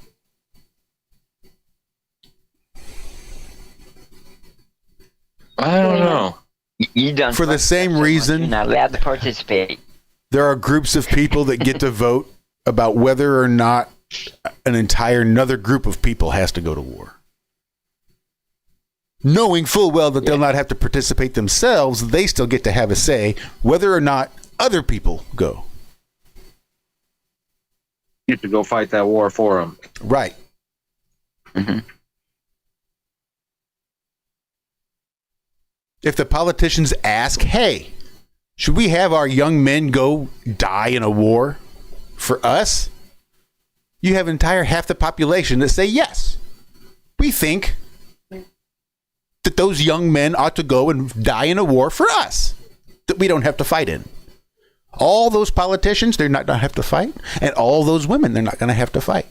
I don't know. You don't. For the same reason, you're not allowed to participate. There are groups of people that get to vote about whether or not another group of people has to go to war. Knowing full well that they'll not have to participate themselves, they still get to have a say whether or not other people go. You have to go fight that war for them. Right. Mm-hmm. If the politicians ask, hey, should we have our young men go die in a war for us? You have half the population that say yes. We think that those young men ought to go and die in a war for us that we don't have to fight in. All those politicians, they're not going to have to fight. And all those women, they're not going to have to fight.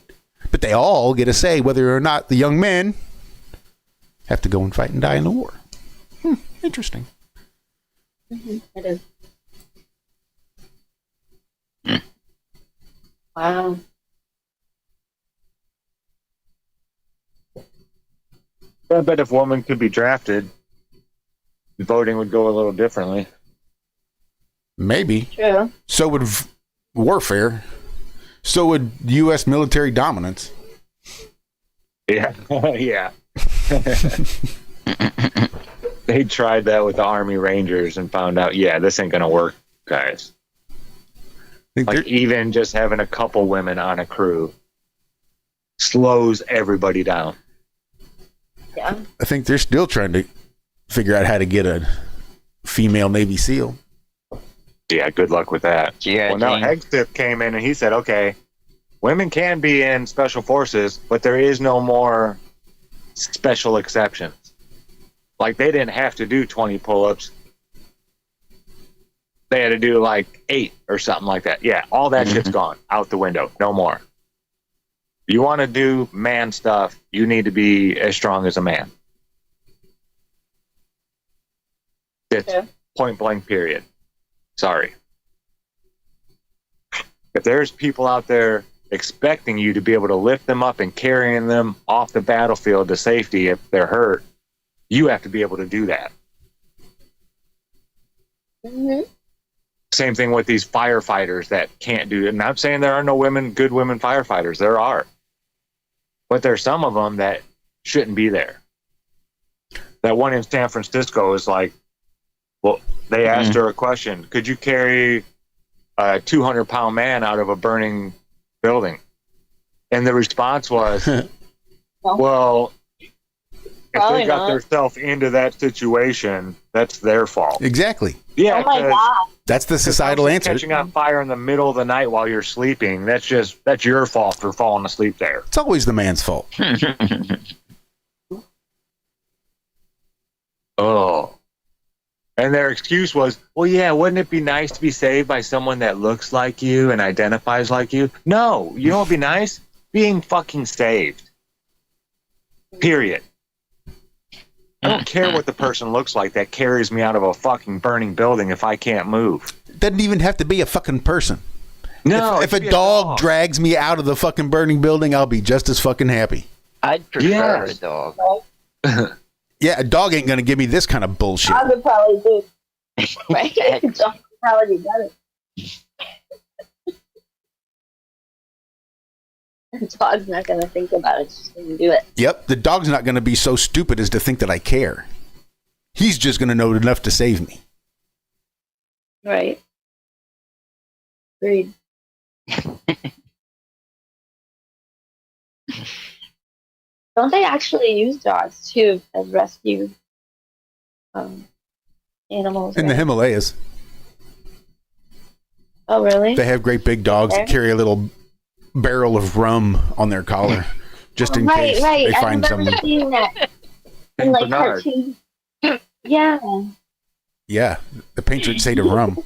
But they all get a say whether or not the young men have to go and fight and die in the war. Interesting. Mm-hmm. It is. Wow. I bet if women could be drafted, voting would go a little differently. Maybe. True. So would warfare. So would U.S. military dominance. Yeah. Yeah. They tried that with the Army Rangers and found out, this ain't going to work, guys. Like, even just having a couple women on a crew slows everybody down. Yeah. I think they're still trying to figure out how to get a female Navy SEAL. Yeah, good luck with that. Yeah, well, now Hegseth came in and he said, okay, women can be in special forces, but there is no more special exceptions. Like, they didn't have to do 20 pull-ups. They had to do, 8 or something like that. Yeah, all that shit's gone. Out the window. No more. You want to do man stuff, you need to be as strong as a man. It's point blank, period. Sorry. If there's people out there expecting you to be able to lift them up and carrying them off the battlefield to safety if they're hurt. You have to be able to do that. Mm-hmm. Same thing with these firefighters that can't do it. And I'm saying there are no good women firefighters. There are. But there's some of them that shouldn't be there. That one in San Francisco is like, well, they asked her a question. Could you carry a 200-pound man out of a burning building? And the response was, well, if Probably they got not. themselves into that situation, that's their fault. Exactly. Yeah, Oh my God. That's the societal answer. Catching on fire in the middle of the night while you're sleeping, that's your fault for falling asleep there. It's always the man's fault. Oh. And their excuse was, well, yeah, wouldn't it be nice to be saved by someone that looks like you and identifies like you? No, you know what would be nice? Being fucking saved. Period. I don't care what the person looks like that carries me out of a fucking burning building if I can't move. Doesn't even have to be a fucking person. No, if a dog drags me out of the fucking burning building, I'll be just as fucking happy. I'd prefer a dog. Yeah, a dog ain't gonna give me this kind of bullshit. I would probably do. Right? Dog would probably be better. The dog's not going to think about it, it's just going to do it. Yep, the dog's not gonna be so stupid as to think that I care. He's just gonna know enough to save me. Right. Agreed. Don't they actually use dogs too as rescue animals? In the Himalayas, Oh, really? they have great big dogs that carry a little barrel of rum on their collar, just in case they I find remember someone. seeing that in like Bernard. cartoons. Yeah. Yeah, the patron saint of rum.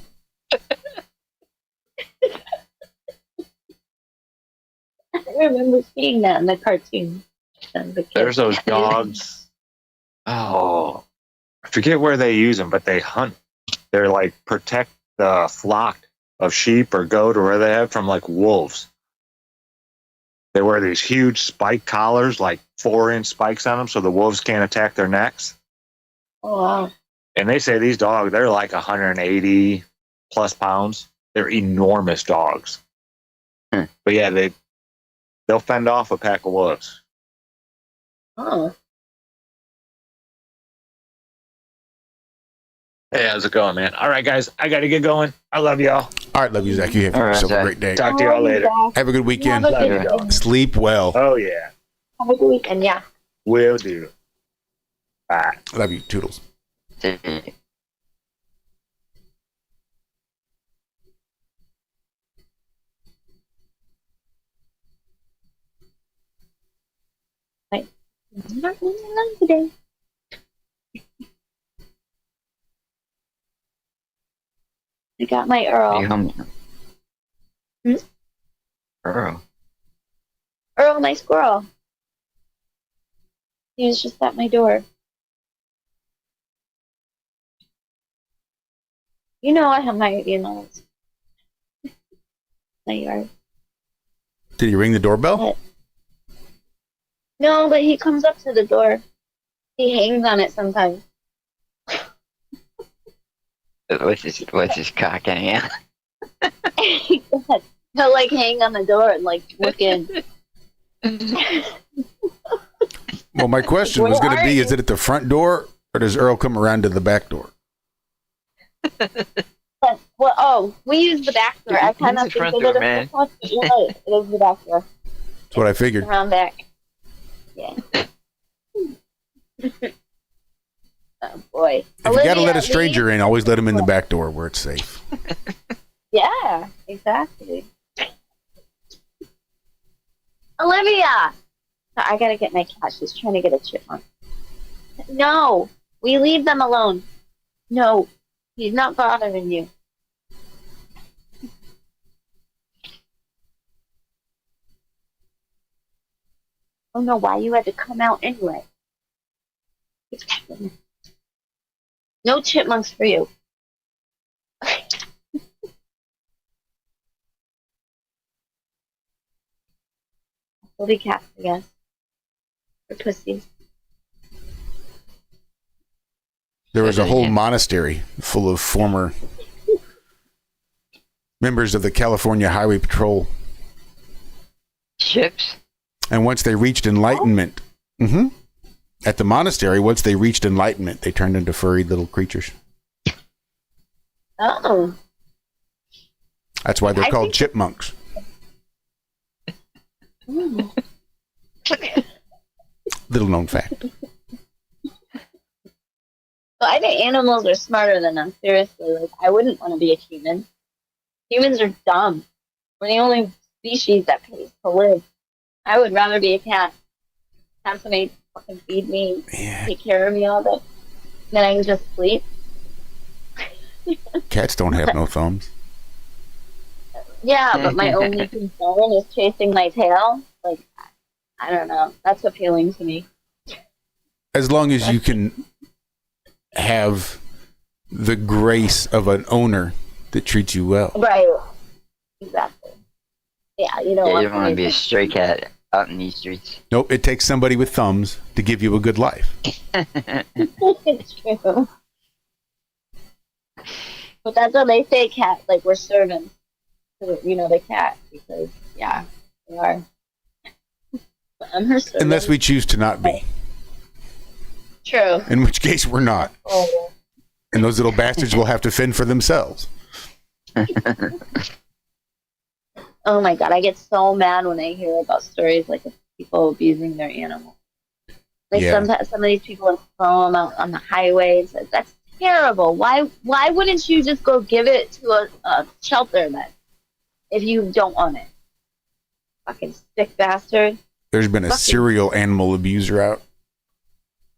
I remember seeing that in the cartoon. There's those dogs. Oh, I forget where they use them, but they hunt. They're like protect the flock of sheep or goat or where they have from like wolves. They wear these huge spike collars, like 4-inch spikes on them, so the wolves can't attack their necks. Oh, wow. And they say these dogs, they're like 180 plus pounds. They're enormous dogs. But yeah, they'll fend off a pack of wolves. Oh. Hey, how's it going, man? All right, guys, I got to get going. I love y'all. All right, love you, Zach. You have yourself a great day. Talk to y'all later. Have a good weekend. Have a good weekend. Sleep well. Oh, yeah. Have a good weekend, yeah. Will do. Bye. Love you, Toodles. Right. I'm not really alone today. I got my Earl. Earl. Earl, my squirrel. He was just at my door. You know I have my my yard. Did he ring the doorbell? But, no, but he comes up to the door. He hangs on it sometimes. What's his cock in hand? He'll like hang on the door and like look in. Well, my question was going to be, is it at the front door or does Earl come around to the back door? Well, we use the back door. I kind of Use the front considered door, man. it is the back door. That's what I figured. Around back. Yeah. Oh boy. If you got to let a stranger in, always let him in the back door where it's safe. Yeah, exactly. Olivia! I gotta get my cat. She's trying to get a chipmunk. No! We leave them alone. No. He's not bothering you. Oh no, why you had to come out anyway? No chipmunks for you. We'll be cats, I guess. Or pussies. There was a whole monastery full of former members of the California Highway Patrol. Ships? And once they reached enlightenment, at the monastery, once they reached enlightenment, they turned into furry little creatures. Oh. That's why they're called chipmunks. Little known fact. Well, I think animals are smarter than us, seriously. Like, I wouldn't want to be a human. Humans are dumb. We're the only species that pays to live. I would rather be a cat. Have somebody fucking feed me, take care of me all day. Then I can just sleep. Cats don't have no thumbs. Yeah, but my only concern is chasing my tail. Like, I don't know. That's appealing to me. As long as you can have the grace of an owner that treats you well. Right. Exactly. Yeah, you don't You don't want to be a stray cat out in these streets. Nope, it takes somebody with thumbs to give you a good life. It's true. But that's what they say, cat. Like, we're servants to, the cat. Because, yeah, we are. I'm her servant. Unless we choose to not be. True. In which case, we're not. Oh. And those little bastards will have to fend for themselves. Oh my god, I get so mad when I hear about stories like of people abusing their animals. Like sometimes some of these people throw them out on the highways. That's terrible. Why wouldn't you just go give it to a shelter then? If you don't want it. Fucking sick bastard. There's been a serial animal abuser out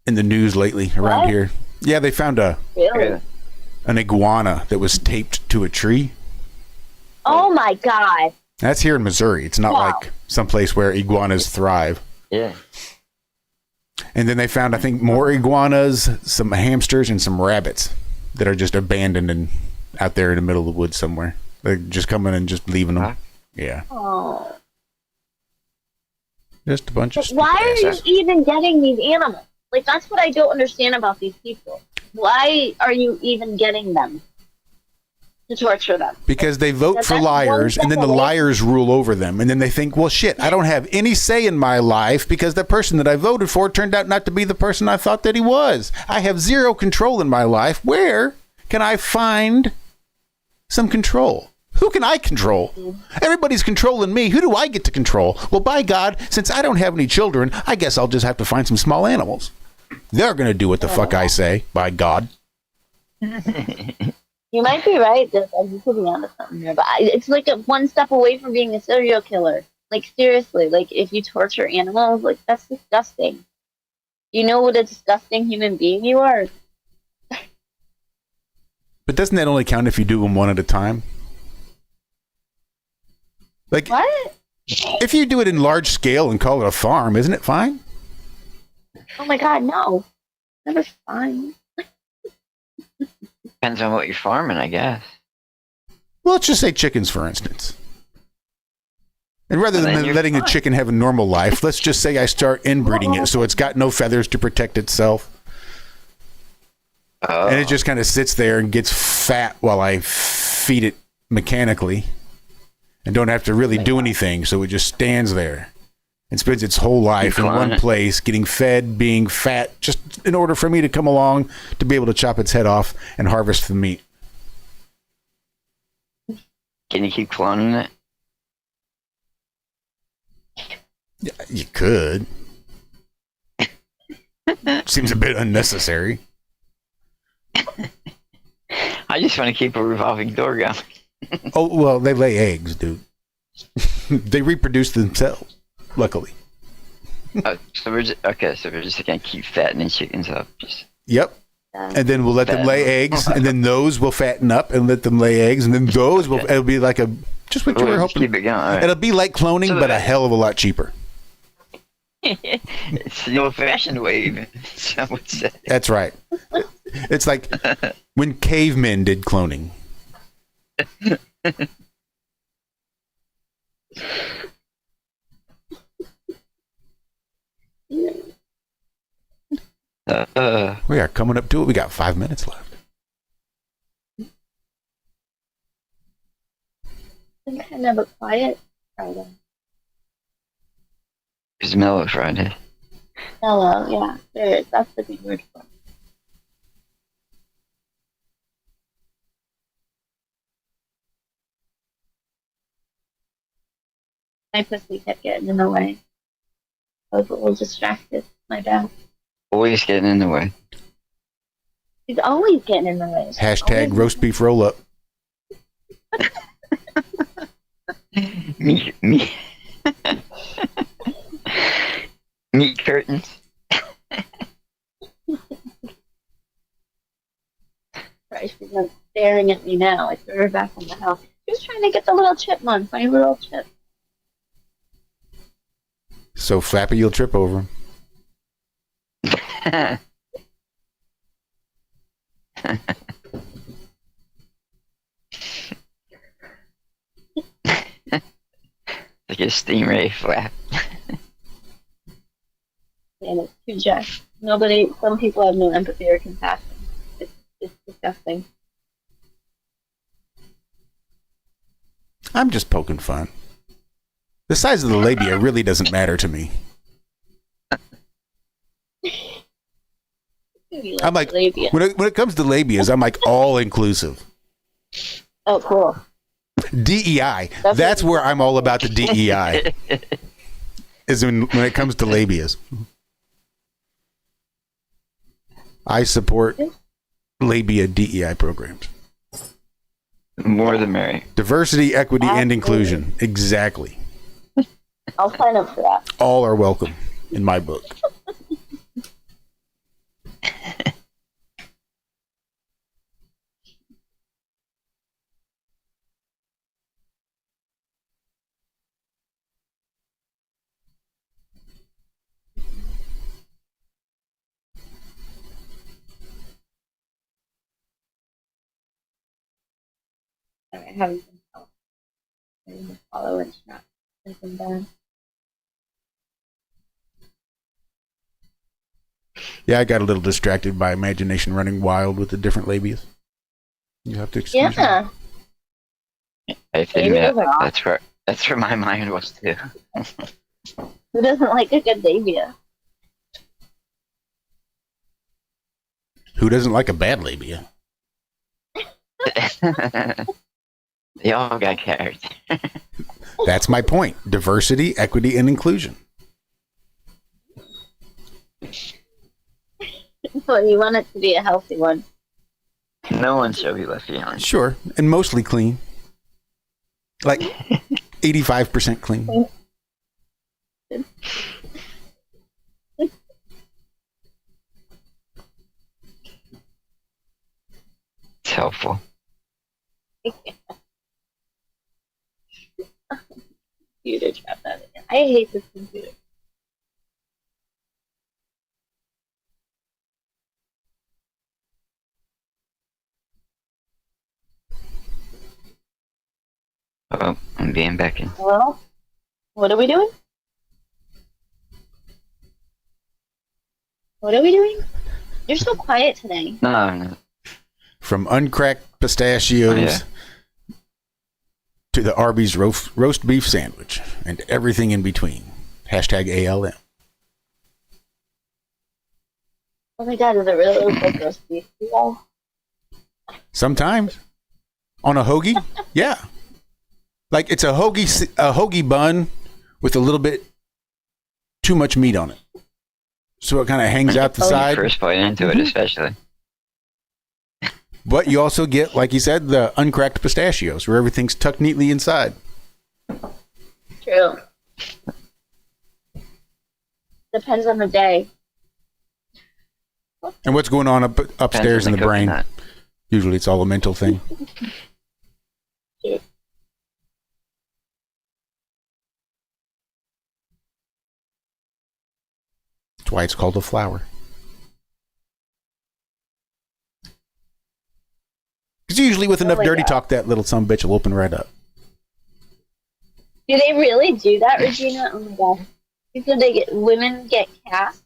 in the news lately around here. Yeah, they found an iguana that was taped to a tree. Oh my god. That's here in Missouri. It's not like someplace where iguanas thrive. Yeah. And then they found, I think, more iguanas, some hamsters, and some rabbits that are just abandoned and out there in the middle of the woods somewhere. They're just coming and just leaving them. Yeah. Oh. Just a bunch of Why are you even getting these animals? Like, that's what I don't understand about these people. Why are you even getting them to torture them? Because they vote for liars, and then the liars rule over them. And then they think, well, shit, I don't have any say in my life because the person that I voted for turned out not to be the person I thought that he was. I have zero control in my life. Where can I find some control? Who can I control? Everybody's controlling me. Who do I get to control? Well, by God, since I don't have any children, I guess I'll just have to find some small animals. They're going to do what the fuck I say, by God. You might be right. You could be onto something here, but it's like one step away from being a serial killer. Like, seriously, like, if you torture animals, like, that's disgusting. You know what a disgusting human being you are? But doesn't that only count if you do them one at a time? Like, what? If you do it in large scale and call it a farm, isn't it fine? Oh my god, no. Never fine. Depends on what you're farming, I guess. Well, let's just say chickens, for instance. And rather than letting a chicken have a normal life, let's just say I start inbreeding it so it's got no feathers to protect itself. Oh. And it just kind of sits there and gets fat while I feed it mechanically and don't have to really do anything. So it just stands there and spends its whole life in one place, getting fed, being fat, just in order for me to come along to be able to chop its head off and harvest the meat. Can you keep cloning it? Yeah, you could. Seems a bit unnecessary. I just want to keep a revolving door going. Oh, well, they lay eggs, dude. They reproduce themselves, luckily. So we're just going to keep fattening chickens up. Yep. And then we'll let them lay eggs, and then those will fatten up and let them lay eggs, and then those will, it'll be like just what you were hoping. Keep it going. Right. It'll be like cloning, but a hell of a lot cheaper. It's the old-fashioned way, some would say. That's right. It's like when cavemen did cloning. We are coming up to it. We got 5 minutes left. Been kind of a quiet Friday. It's Mellow Friday. Mellow, yeah. There, that's the big word for it. My pussy kept getting in the way. I was a little distracted. My bad. Always getting in the way. He's always getting in the way. Hashtag roast beef roll up. Meat curtains. Christ, she's not staring at me now. I threw her back in the house. She was trying to get the little chipmunk, my little chip. So flappy you'll trip over him. Like a stingray flap. And it's too jacked. Some people have no empathy or compassion. It's disgusting. I'm just poking fun. The size of the labia really doesn't matter to me. I'm like, when it comes to labias, I'm like all inclusive. Oh, cool. DEI. That's where I'm all about the DEI. Is when it comes to labias. I support labia DEI programs. More the merry. Diversity, equity, and inclusion. Exactly. I'll sign up for that. All are welcome in my book. I haven't been following not taken down. Yeah, I got a little distracted by imagination running wild with the different labias. You have to excuse me. I think that's where my mind was too. Who doesn't like a good labia? Who doesn't like a bad labia? They all got character. That's my point. Diversity, equity, and inclusion. Well, you want it to be a healthy one. No one shall be left behind. Sure, and mostly clean. Like 85% clean. It's helpful. Computer trap that in. I hate this computer. Oh, I'm being back in. Hello? What are we doing? What are we doing? You're so quiet today. No. From uncracked pistachios to the Arby's roast beef sandwich and everything in between. Hashtag ALM. Oh my god, does it really look like roast beef? Yeah. Sometimes. On a hoagie? Yeah. Like it's a hoagie bun with a little bit too much meat on it. So it kind of hangs out the side. First bite into it, especially. But you also get, like you said, the uncracked pistachios where everything's tucked neatly inside. True. Depends on the day. And what's going on upstairs in the brain? Usually it's all a mental thing. True. That's why it's called a flower. Because usually with enough dirty talk, that little sumbitch will open right up. Do they really do that, Regina? Oh my god. So women get cast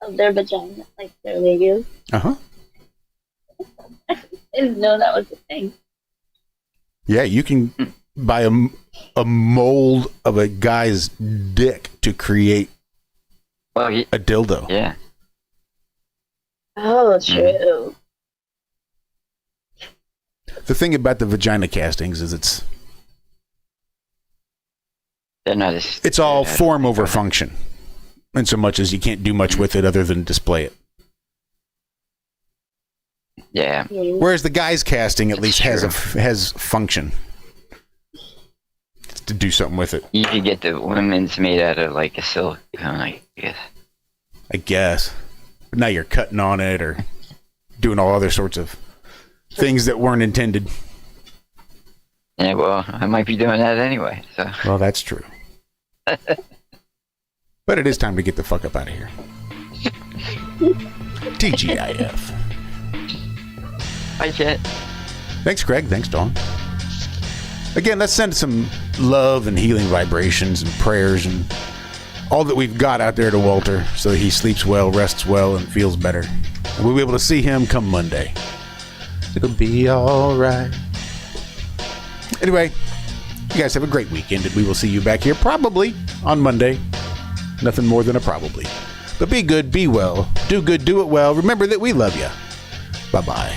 of their vagina, like their labia. Uh-huh. I didn't know that was a thing. Yeah, you can buy a mold of a guy's dick to create a dildo. Yeah. Oh, true. The thing about the vagina castings is it's all form over function, in so much as you can't do much with it other than display it. Yeah. Whereas the guy's casting at least has function. It's to do something with it. You could get the women's made out of like a silicone, I guess. But now you're cutting on it or doing all other sorts of things that weren't intended. Yeah, well, I might be doing that anyway. So. Well, that's true. But it is time to get the fuck up out of here. TGIF. Bye, Jet. Thanks, Greg. Thanks, Dawn. Again, let's send some love and healing vibrations and prayers and all that we've got out there to Walter so that he sleeps well, rests well, and feels better. And we'll be able to see him come Monday. It'll be all right. Anyway, you guys have a great weekend, and we will see you back here probably on Monday. Nothing more than a probably. But be good, be well, do good, do it well. Remember that we love you. Bye-bye.